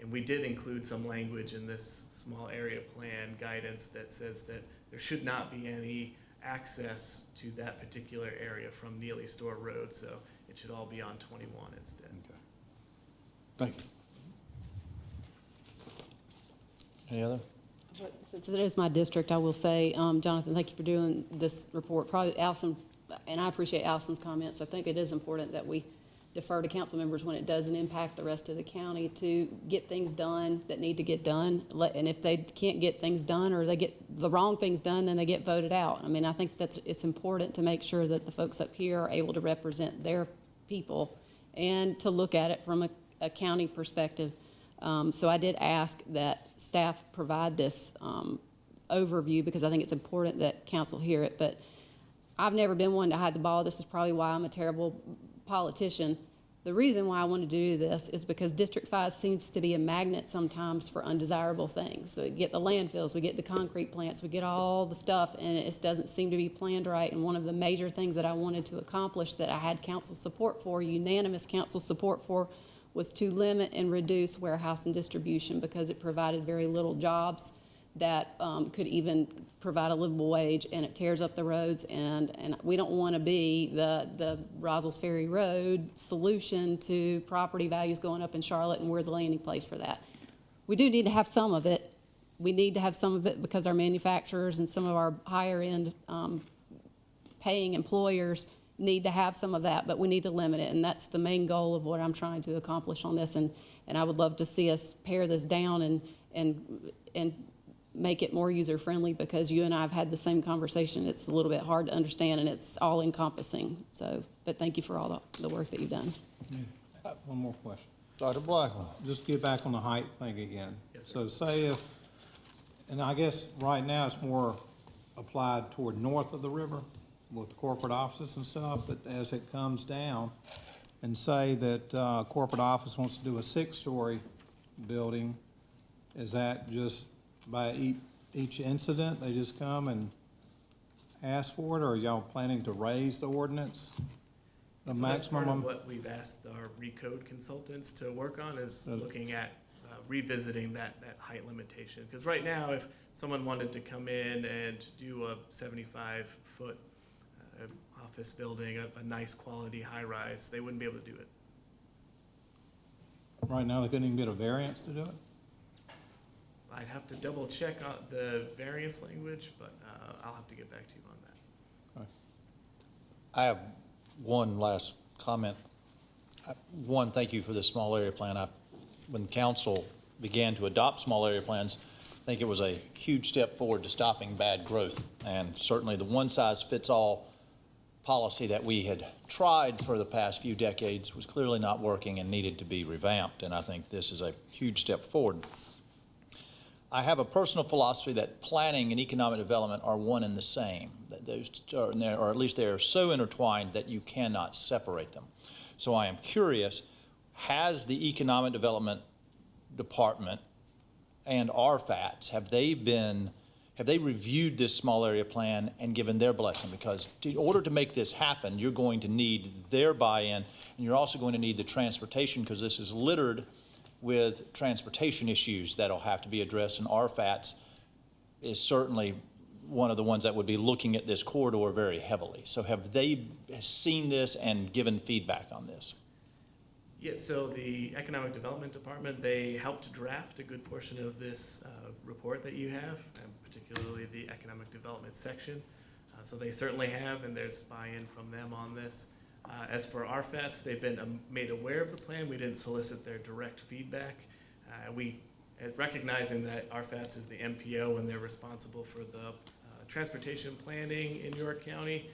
And we did include some language in this small area plan guidance that says that there should not be any access to that particular area from Neely Store Road. So it should all be on 21 instead. Okay. Thank you. Any other? Since it is my district, I will say, Jonathan, thank you for doing this report. Probably Allison, and I appreciate Allison's comments. I think it is important that we defer to council members when it doesn't impact the rest of the county to get things done that need to get done. And if they can't get things done or they get the wrong things done, then they get voted out. I mean, I think it's important to make sure that the folks up here are able to represent their people and to look at it from a county perspective. So I did ask that staff provide this overview because I think it's important that council hear it. But I've never been one to hide the ball. This is probably why I'm a terrible politician. The reason why I wanted to do this is because District 5 seems to be a magnet sometimes for undesirable things. So we get the landfills, we get the concrete plants, we get all the stuff, and it just doesn't seem to be planned right. And one of the major things that I wanted to accomplish that I had council support for, unanimous council support for, was to limit and reduce warehouse and distribution because it provided very little jobs that could even provide a livable wage, and it tears up the roads, and we don't want to be the Rosal's Ferry Road solution to property values going up in Charlotte, and we're the landing place for that. We do need to have some of it. We need to have some of it because our manufacturers and some of our higher-end paying employers need to have some of that, but we need to limit it, and that's the main goal of what I'm trying to accomplish on this, and I would love to see us pare this down and make it more user-friendly because you and I have had the same conversation. It's a little bit hard to understand, and it's all-encompassing. So, but thank you for all the work that you've done. One more question. Dr. Blackwell, just get back on the height thing again. Yes, sir. So say if, and I guess right now it's more applied toward north of the river with the corporate offices and stuff, but as it comes down, and say that corporate office wants to do a 6-story building, is that just by each incident, they just come and ask for it, or are y'all planning to raise the ordinance? The So that's part maximum? of what we've asked our recode consultants to work on is looking at revisiting that height limitation. Because right now, if someone wanted to come in and do a 75-foot office building, a nice quality high-rise, they wouldn't be able to do it. Right now, they couldn't even get a variance to do it? I'd have to double check on the variance language, but I'll have to get back to you on that. I have one last comment. One, thank you for this small area plan. When council began to adopt small area plans, I think it was a huge step forward to stopping bad growth. And certainly the one-size-fits-all policy that we had tried for the past few decades was clearly not working and needed to be revamped. And I think this is a huge step forward. I have a personal philosophy that planning and economic development are one and the same. That those are, or at least they are so intertwined that you cannot separate them. So I am curious, has the Economic Development Department and RFATs, have they reviewed this small area plan and given their blessing? Because in order to make this happen, you're going to need their buy-in, and you're also going to need the transportation, because this is littered with transportation issues that'll have to be addressed, and RFATs is certainly one of the ones that would be looking at this corridor very heavily. So have they seen this and given feedback on this? Yeah, so the Economic Development Department, they helped draft a good portion of this report that you have, and particularly the Economic Development section. So they certainly have, and there's buy-in from them on this. As for RFATs, they've been made aware of the plan. We didn't solicit their direct feedback. Recognizing that RFATs is the MPO and they're responsible for the transportation planning in York County,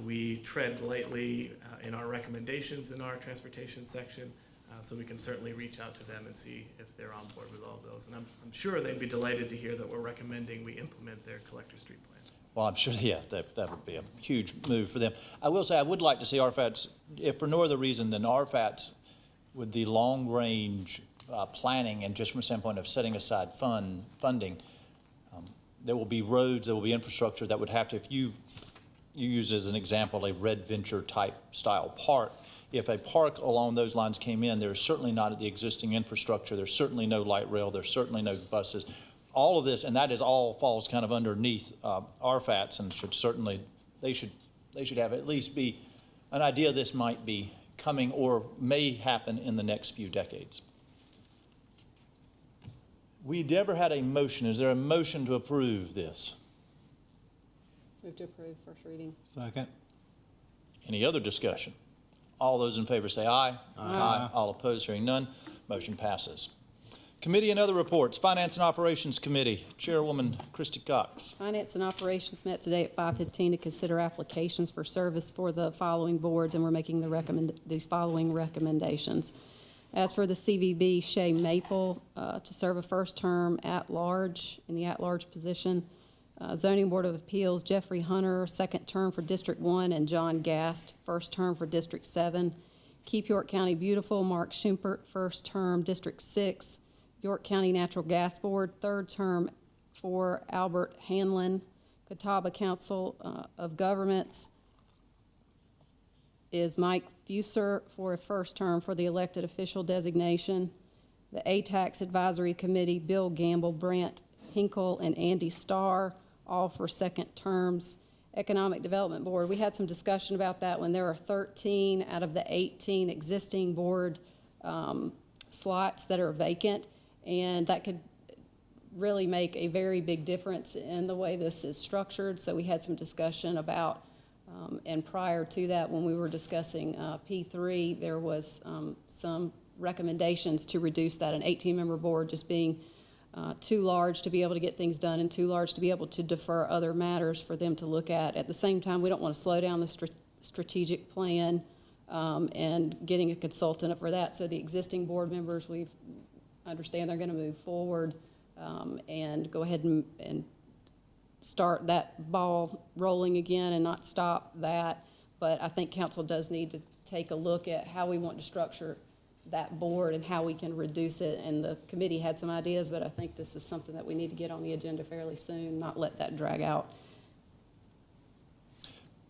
we tread lightly in our recommendations in our transportation section, so we can certainly reach out to them and see if they're on board with all of those. And I'm sure they'd be delighted to hear that we're recommending we implement their collector street plan. Well, I'm sure, yeah, that would be a huge move for them. I will say I would like to see RFATs, if for no other reason than RFATs with the long-range planning and just from a standpoint of setting aside funding. There will be roads, there will be infrastructure that would have to, if you use as an example a Red Venture type style park, if a park along those lines came in, there's certainly not the existing infrastructure, there's certainly no light rail, there's certainly no buses. All of this, and that is all falls kind of underneath RFATs, and should certainly, they should have at least be an idea this might be coming or may happen in the next few decades. We never had a motion. Is there a motion to approve this? Move to approve first reading. Second. Any other discussion? All those in favor say aye. Aye. All opposed, hearing none, motion passes. Committee and other reports. Finance and Operations Committee, Chairwoman Christi Cox. Finance and Operations met today at 5:15 to consider applications for service for the following boards, and we're making these following recommendations. As for the CVB, Shay Maple to serve a first term at-large in the at-large position. Zoning Board of Appeals, Jeffrey Hunter, second term for District 1, and John Gast, first term for District 7. Keep York County Beautiful, Mark Schumpert, first term, District 6. York County Natural Gas Board, third term for Albert Hanlon. Catawba Council of Governments is Mike Fuser for a first term for the elected official designation. The ATAX Advisory Committee, Bill Gamble, Brant Hinkle, and Andy Starr, all for second terms. Economic Development Board, we had some discussion about that when there are 13 out of the 18 existing board slots that are vacant, and that could really make a very big difference in the way this is structured. So we had some discussion about, and prior to that, when we were discussing P3, there was some recommendations to reduce that, an 18-member board just being too large to be able to get things done and too large to be able to defer other matters for them to look at. At the same time, we don't want to slow down the strategic plan and getting a consultant for that. So the existing board members, we understand they're going to move forward and go ahead and start that ball rolling again and not stop that. But I think council does need to take a look at how we want to structure that board and how we can reduce it. And the committee had some ideas, but I think this is something that we need to get on the agenda fairly soon, not let that drag out.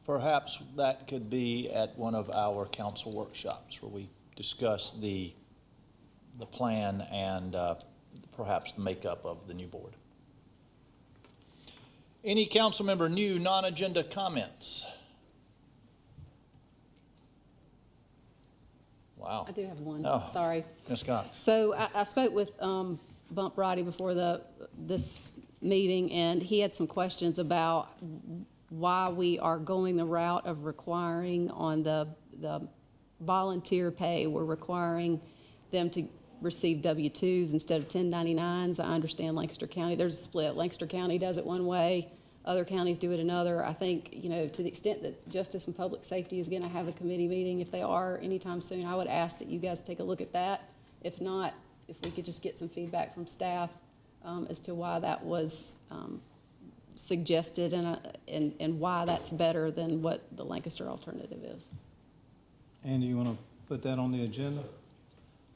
Perhaps that could be at one of our council workshops where we discuss the plan and perhaps the makeup of the new board. Any council member new non-agenda comments? Wow. I do have one, Oh. sorry. Ms. Cox. So I spoke with Bump Roddy before this meeting, and he had some questions about why we are going the route of requiring on the volunteer pay. We're requiring them to receive W-2s instead of 1099s. I understand Lancaster County, there's a split. Lancaster County does it one way, other counties do it another. I think, to the extent that Justice and Public Safety is going to have a committee meeting, if they are anytime soon, I would ask that you guys take a look at that. If not, if we could just get some feedback from staff as to why that was suggested and why that's better than what the Lancaster alternative is. Andy, you want to put that on the agenda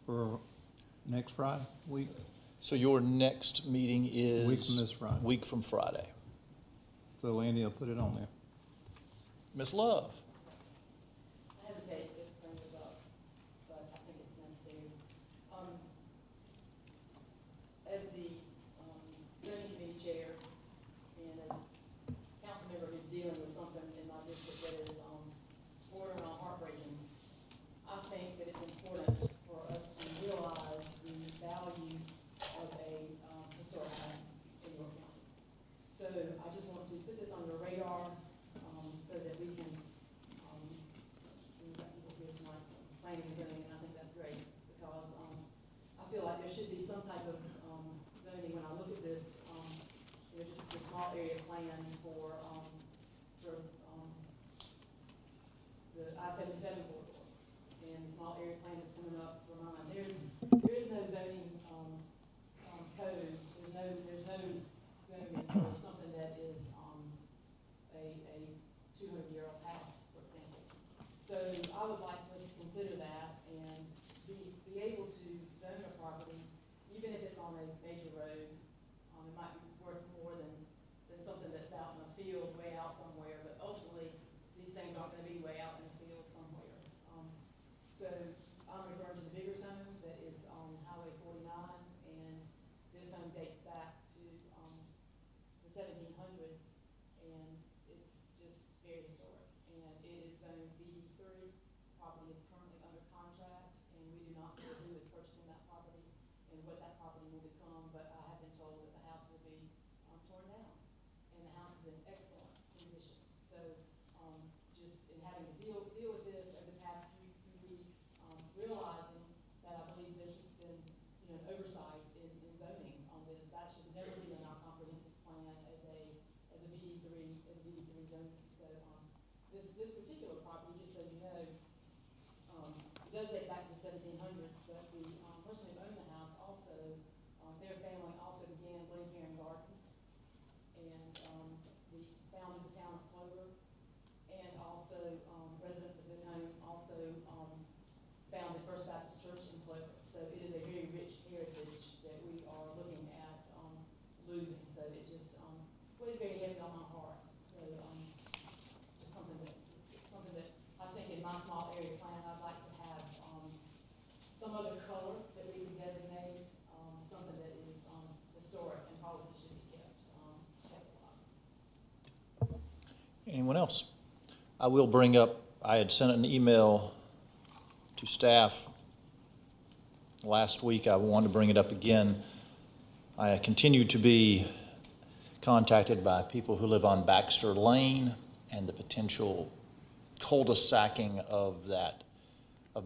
for next Friday week? So your next meeting is? Week from this Friday. Week from Friday. So Andy will put it on there. Ms. Love? I hesitate to bring this up, but I think it's necessary. As the zoning committee chair and as council member who's dealing with something in my district that is bordering on heartbreaking, I think that it's important for us to realize the value of a historic home in York County. So I just want to put this on your radar so that we can, we've got people here tonight from planning and zoning, and I think that's great because I feel like there should be some type of zoning when I look at this, just a small area plan for the I-77 corridor and the small area plan that's coming up for mine. There is no zoning code. There's no zoning for something that is a 200-year-old house, for example. So I would like for us to consider that and be able to zone a property, even if it's on a major road. It might be worth more than something that's out in a field, way out somewhere, but ultimately, these things aren't gonna be way out in a field somewhere. So I'm referring to the bigger zone that is on Highway 49, and this home dates back to the 1700s, and it's just very historic. And it is zoned BD3. Property is currently this particular property, just so you know, it does date back to the 1700s, but the person who owned the house also, their family also began Glencairn Gardens, and founded the town of Clover, and also residents of this home also founded First Baptist Church in Clover. So it is a very rich heritage that we are looking at losing. So it just weighs very heavy on my heart. So just something that I think in my small area plan I'd like to have some other color that we can designate, something that is historic and probably should be kept alive. Anyone else? I will bring up, I had sent an email to staff last week. I wanted to bring it up again. I continue to be contacted by people who live on Baxter Lane and the potential cul-de-sacking of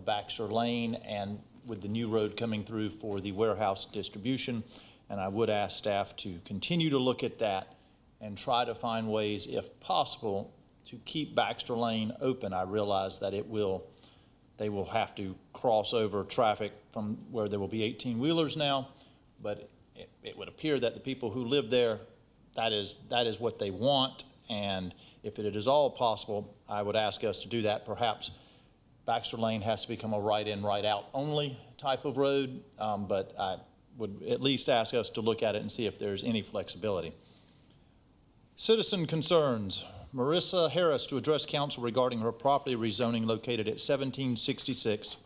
Baxter Lane, and with the new road coming through for the warehouse distribution. And I would ask staff to continue to look at that and try to find ways, if possible, to keep Baxter Lane open. I realize that they will have to cross over traffic from where there will be 18-wheelers now, but it would appear that the people who live there, that is what they want. And if it is all possible, I would ask us to do that. Perhaps Baxter Lane has to become a right-in, right-out only type of road, but I would at least ask us to look at it and see if there's any flexibility. Citizen concerns. Marissa Harris to address council regarding her property rezoning located at 1766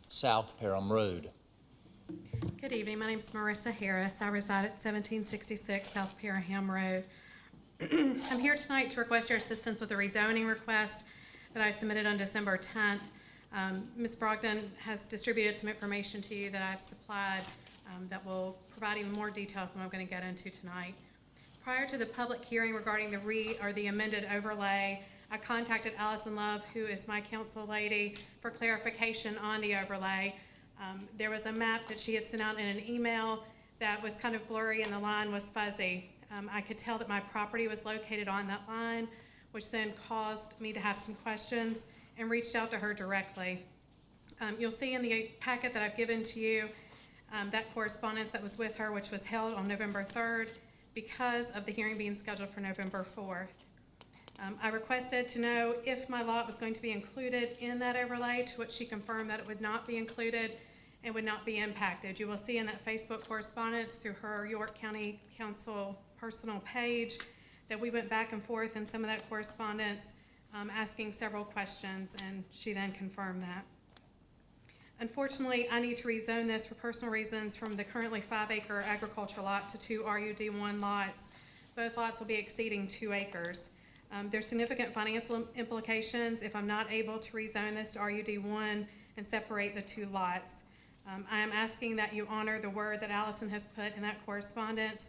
South Parham Road. Good evening. My name is Marissa Harris. I reside at 1766 South Parham Road. I'm here tonight to request your assistance with a rezoning request that I submitted on December 10th. Ms. Brogdon has distributed some information to you that I've supplied that will provide even more details than I'm going to get into tonight. Prior to the public hearing regarding the amended overlay, I contacted Allison Love, who is my council lady, for clarification on the overlay. There was a map that she had sent out in an email that was kind of blurry and the line was fuzzy. I could tell that my property was located on that line, which then caused me to have some questions and reached out to her directly. You'll see in the packet that I've given to you that correspondence that was with her, which was held on November 3rd because of the hearing being scheduled for November 4th. I requested to know if my lot was going to be included in that overlay, to which she confirmed that it would not be included and would not be impacted. You will see in that Facebook correspondence through her York County Council personal page that we went back and forth in some of that correspondence, asking several questions, and she then confirmed that. Unfortunately, I need to rezone this for personal reasons from the currently 5-acre agricultural lot to 2 RUD1 lots. Both lots will be exceeding 2 acres. There's significant financial implications if I'm not able to rezone this to RUD1 and separate the 2 lots. I am asking that you honor the word that Allison has put in that correspondence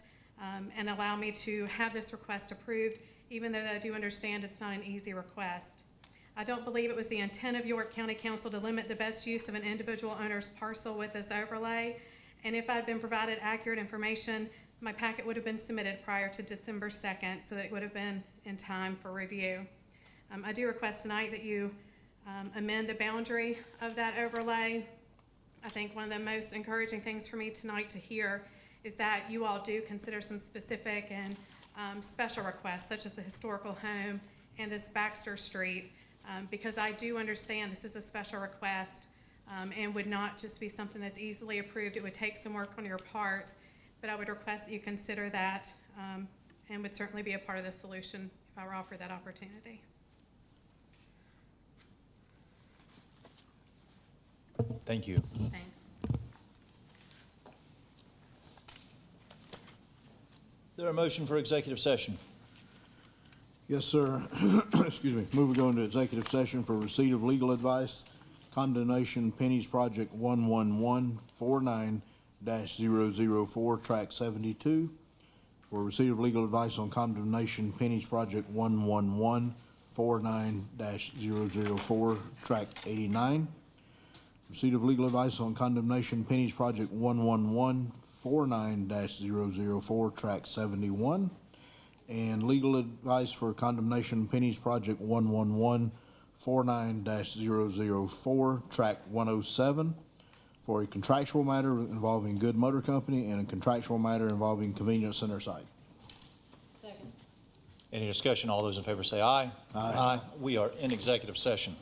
and allow me to have this request approved, even though I do understand it's not an easy request. I don't believe it was the intent of York County Council to limit the best use of an individual owner's parcel with this overlay, and if I'd been provided accurate information, my packet would have been submitted prior to December 2nd, so that it would have been in time for review. I do request tonight that you amend the boundary of that overlay. I think one of the most encouraging things for me tonight to hear is that you all do consider some specific and special requests, such as the historical home and this Baxter Street, because I do understand this is a special request and would not just be something that's easily approved. It would take some work on your part, but I would request that you consider that and would certainly be a part of the solution if I were offered that opportunity. Thank you. Thanks. Is there a motion for executive session? Yes, sir. Excuse me. Move to go into executive session for receipt of legal advice, condemnation Pennies Project 11149-004, track 72. For receipt of legal advice on condemnation Pennies Project 11149-004, track 89. Receipt of legal advice on condemnation Pennies Project 11149-004, track 71. and legal advice for condemnation pennies project 11149-004, track 107, for a contractual matter involving Good Motor Company and a contractual matter involving Convenience Center site. Any discussion? All those in favor say aye. Aye. We are in executive session.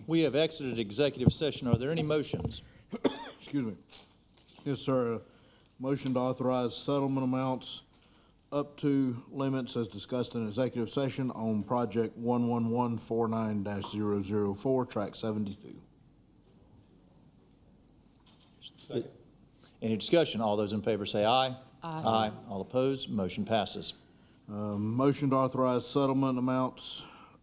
We have exited executive session. Are there any motions? Excuse me. Yes, sir. Motion to authorize settlement amounts up to limits as discussed in executive session on project 11149-004, track 72. Second. Any discussion? All those in favor say aye. Aye. All opposed? Motion passes. Motion to authorize settlement amounts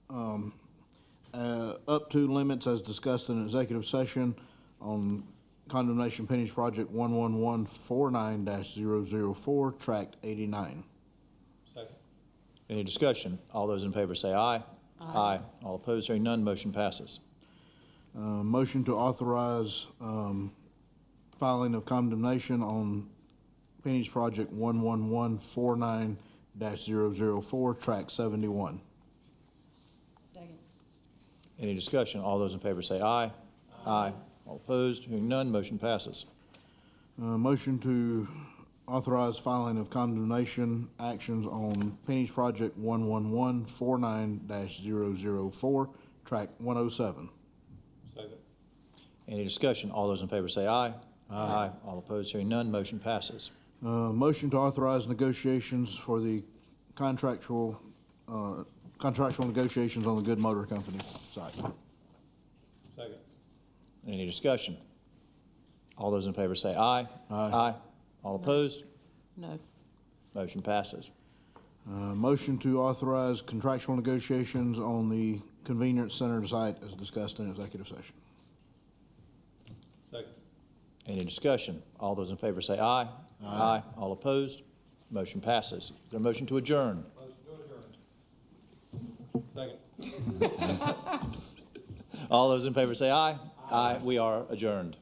up to limits as discussed in executive session on condemnation pennies project 11149-004, tract 89. Second. Any discussion? All those in favor say aye. Aye. All opposed? Hearing none, motion passes. Motion to authorize filing of condemnation on pennies project 11149-004, tract 71. Second. Any discussion? All those in favor say aye. Aye. All opposed? Hearing none, motion passes. Motion to authorize filing of condemnation actions on pennies project 11149-004, tract 107. Second. Any discussion? All those in favor say aye. Aye. All opposed? Hearing none, motion passes. Motion to authorize negotiations for the contractual negotiations on the Good Motor Company site. Second. Any discussion? All those in favor say aye. Aye. All opposed? No. Motion passes. Motion to authorize contractual negotiations on the convenience center site as discussed in executive session. Second. Any discussion? All those in favor say aye. Aye. All opposed? Motion passes. Is there a motion to adjourn? Motion to adjourn. Second. All those in favor say aye. Aye. We are adjourned.